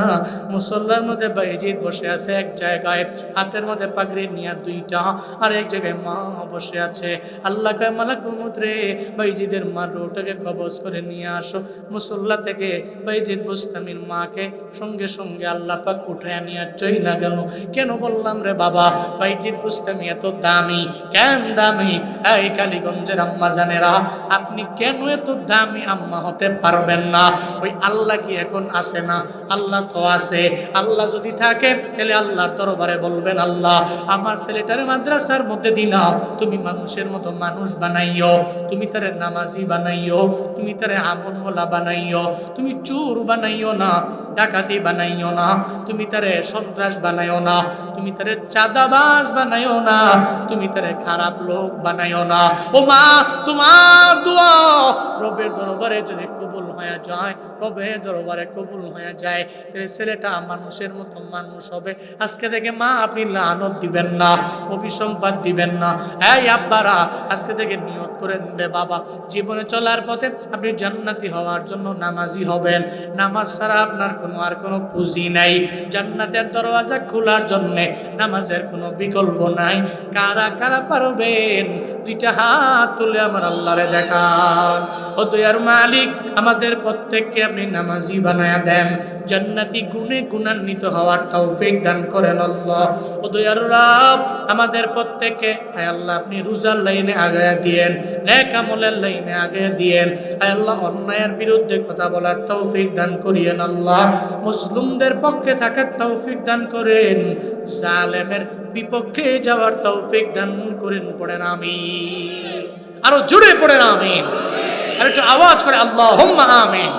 মুসল্লার মধ্যে বাইজিদ বসে আছে এক জায়গায়, হাতের মধ্যে পাগড়ি নিয়ে দুইটা, আর এক জায়গায় মা বসে আছে। আল্লাহ কয় মালাকুল মউত রে বাইজিদের মার রূহটাকে কবজ করে নিয়ে আসো। মুসল্লা থেকে বাইজিদ বুস্তামির মাকে সঙ্গে সঙ্গে আল্লাহ পাক উঠায় নিয়ে চইলা গেল। কেন বললাম রে বাবা বাইজিদ বুস্তামি এত দামি? কেন দামি? এই কালীগঞ্জের আম্মা জানেরা, আপনি কেন এত দামি আম্মা হতে পারবেন না? ওই আল্লাহ কি এখন আসে না? আল্লাহ তো আছে। আল্লাহ যদি থাকে তাহলে আল্লাহর দরবারে বলবেন, আল্লাহ আমার ছেলেটারে মাদ্রাসার মধ্যে দিলাম, তুমি মানুষের মতো মানুষ বানাইও, তুমি তারে নামাজি বানাইও, তুমি তারে আমলওয়ালা বানাইও, তুমি চোর বানাইও না, ডাকাতি বানাইও না, তুমি তারে সন্ত্রাস বানাইও না, তুমি তারে চাঁদাবাজ বানাইও না, তুমি তারে খারাপ লোক বানাইও না। ও মা তোমার দোয়া রবের দরবারে যদি কবুল হয়ে যায়, রবের দরবারে কবুল হয়ে যায়, তাহলে ছেলেটা মানুষের মতো মানুষ হবে। আজকে থেকে মা আপনি লানত দিবেন না, অভিসম্পাদ দিবেন না। এই আব্বারা আজকে থেকে নিয়ত করেন রে বাবা, জীবনে চলার পথে আপনি জান্নাতি হওয়ার জন্য নামাজি হবেন। নামাজ ছাড়া আপনার আর কোনো পুঁজি নাই। জান্নাতের দরওয়াজা খোলার জন্য নামাজের কোনো বিকল্প নাই। কারা কারা পারবেন দুইটা হাত তুলে আমার আল্লাহরে দেখান। ও দয়ার মালিক আমাদের প্রত্যেককে আপনি নামাজি বানায়া দেন, জান্নাতি গুণে গুণান্বিত হওয়ার তৌফিক দান করেন আল্লাহ। ও দয়ার রব আমাদের প্রত্যেককে আয় আল্লাহ আপনি রোজার লাইনে আগায়া দিয়েন, নেক আমলের লাইনে আগায়া দিয়েন। আয় আল্লাহ অন্যায়ের বিরুদ্ধে কথা বলার তৌফিক দান করিয়েন আল্লাহ। মুসলিমদের পক্ষে থাকার তৌফিক দান করেন, জালেমের বিপক্ষে যাওয়ার তৌফিক দান করেন। পড়েন আমিন। আরো জোরে পড়েন আমিন। আর একটু আওয়াজ করে আল্লাহুম্মা আমিন।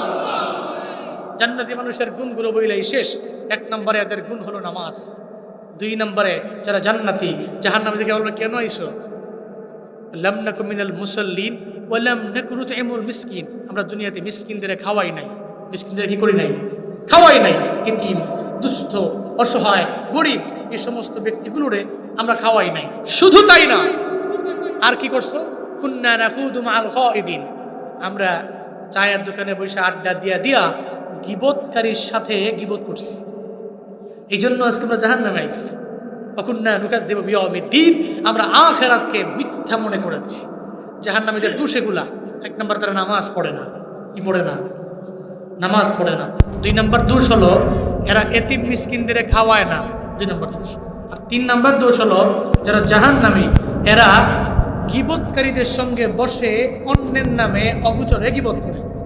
জান্নাতি মানুষের গুণগুলো বইলেই শেষ। এক নম্বরে এদের গুণ হলো নামাজ। দুই নম্বরে যারা জান্নাতি, জাহান্নামী থেকে বলবে কেন আইছো? লাম নাকু মিনাল মুসাল্লিন ওয়া লাম নাকু নুতইমুল মিসকিন। আমরা দুনিয়াতে মিসকিনদের খাওয়াই নাই। মিসকিনদের কি করি নাই? খাওয়াই নাই। ইতিম, দুস্থ, অসহায়, গরিব এই সমস্ত ব্যক্তিগুলোরে আমরা খাওয়াই নাই। শুধু তাই না, আর কি করছো? কুন্না নাখুদু মাআল খাইদিন। আমরা চায়ের দোকানে বসে আড্ডা দিয়া গীবতকারীর সাথে গীবত করছি। এই জন্য আজকে আমরা জাহান্নামে আইছি। অকুন্না নুকাযযিবু বিয়াউমিদ্দিন। আমরা আখিরাতকে মিথ্যা মনে করেছি। জাহান্নামীদের দোষ এগুলা। এক নম্বর তারা নামাজ পড়ে না। কি পড়ে না? নামাজ পড়ে না। দুই নম্বর দোষ হলো এরা এতিম মিসকিনদের খাওয়ায় না। দুই নম্বর দোষ। আর তিন নম্বর দোষ হলো যারা জাহান্নামী এরা গীবতকারীদের সঙ্গে বসে অন্যের নামে অগুচরে গীবত করে।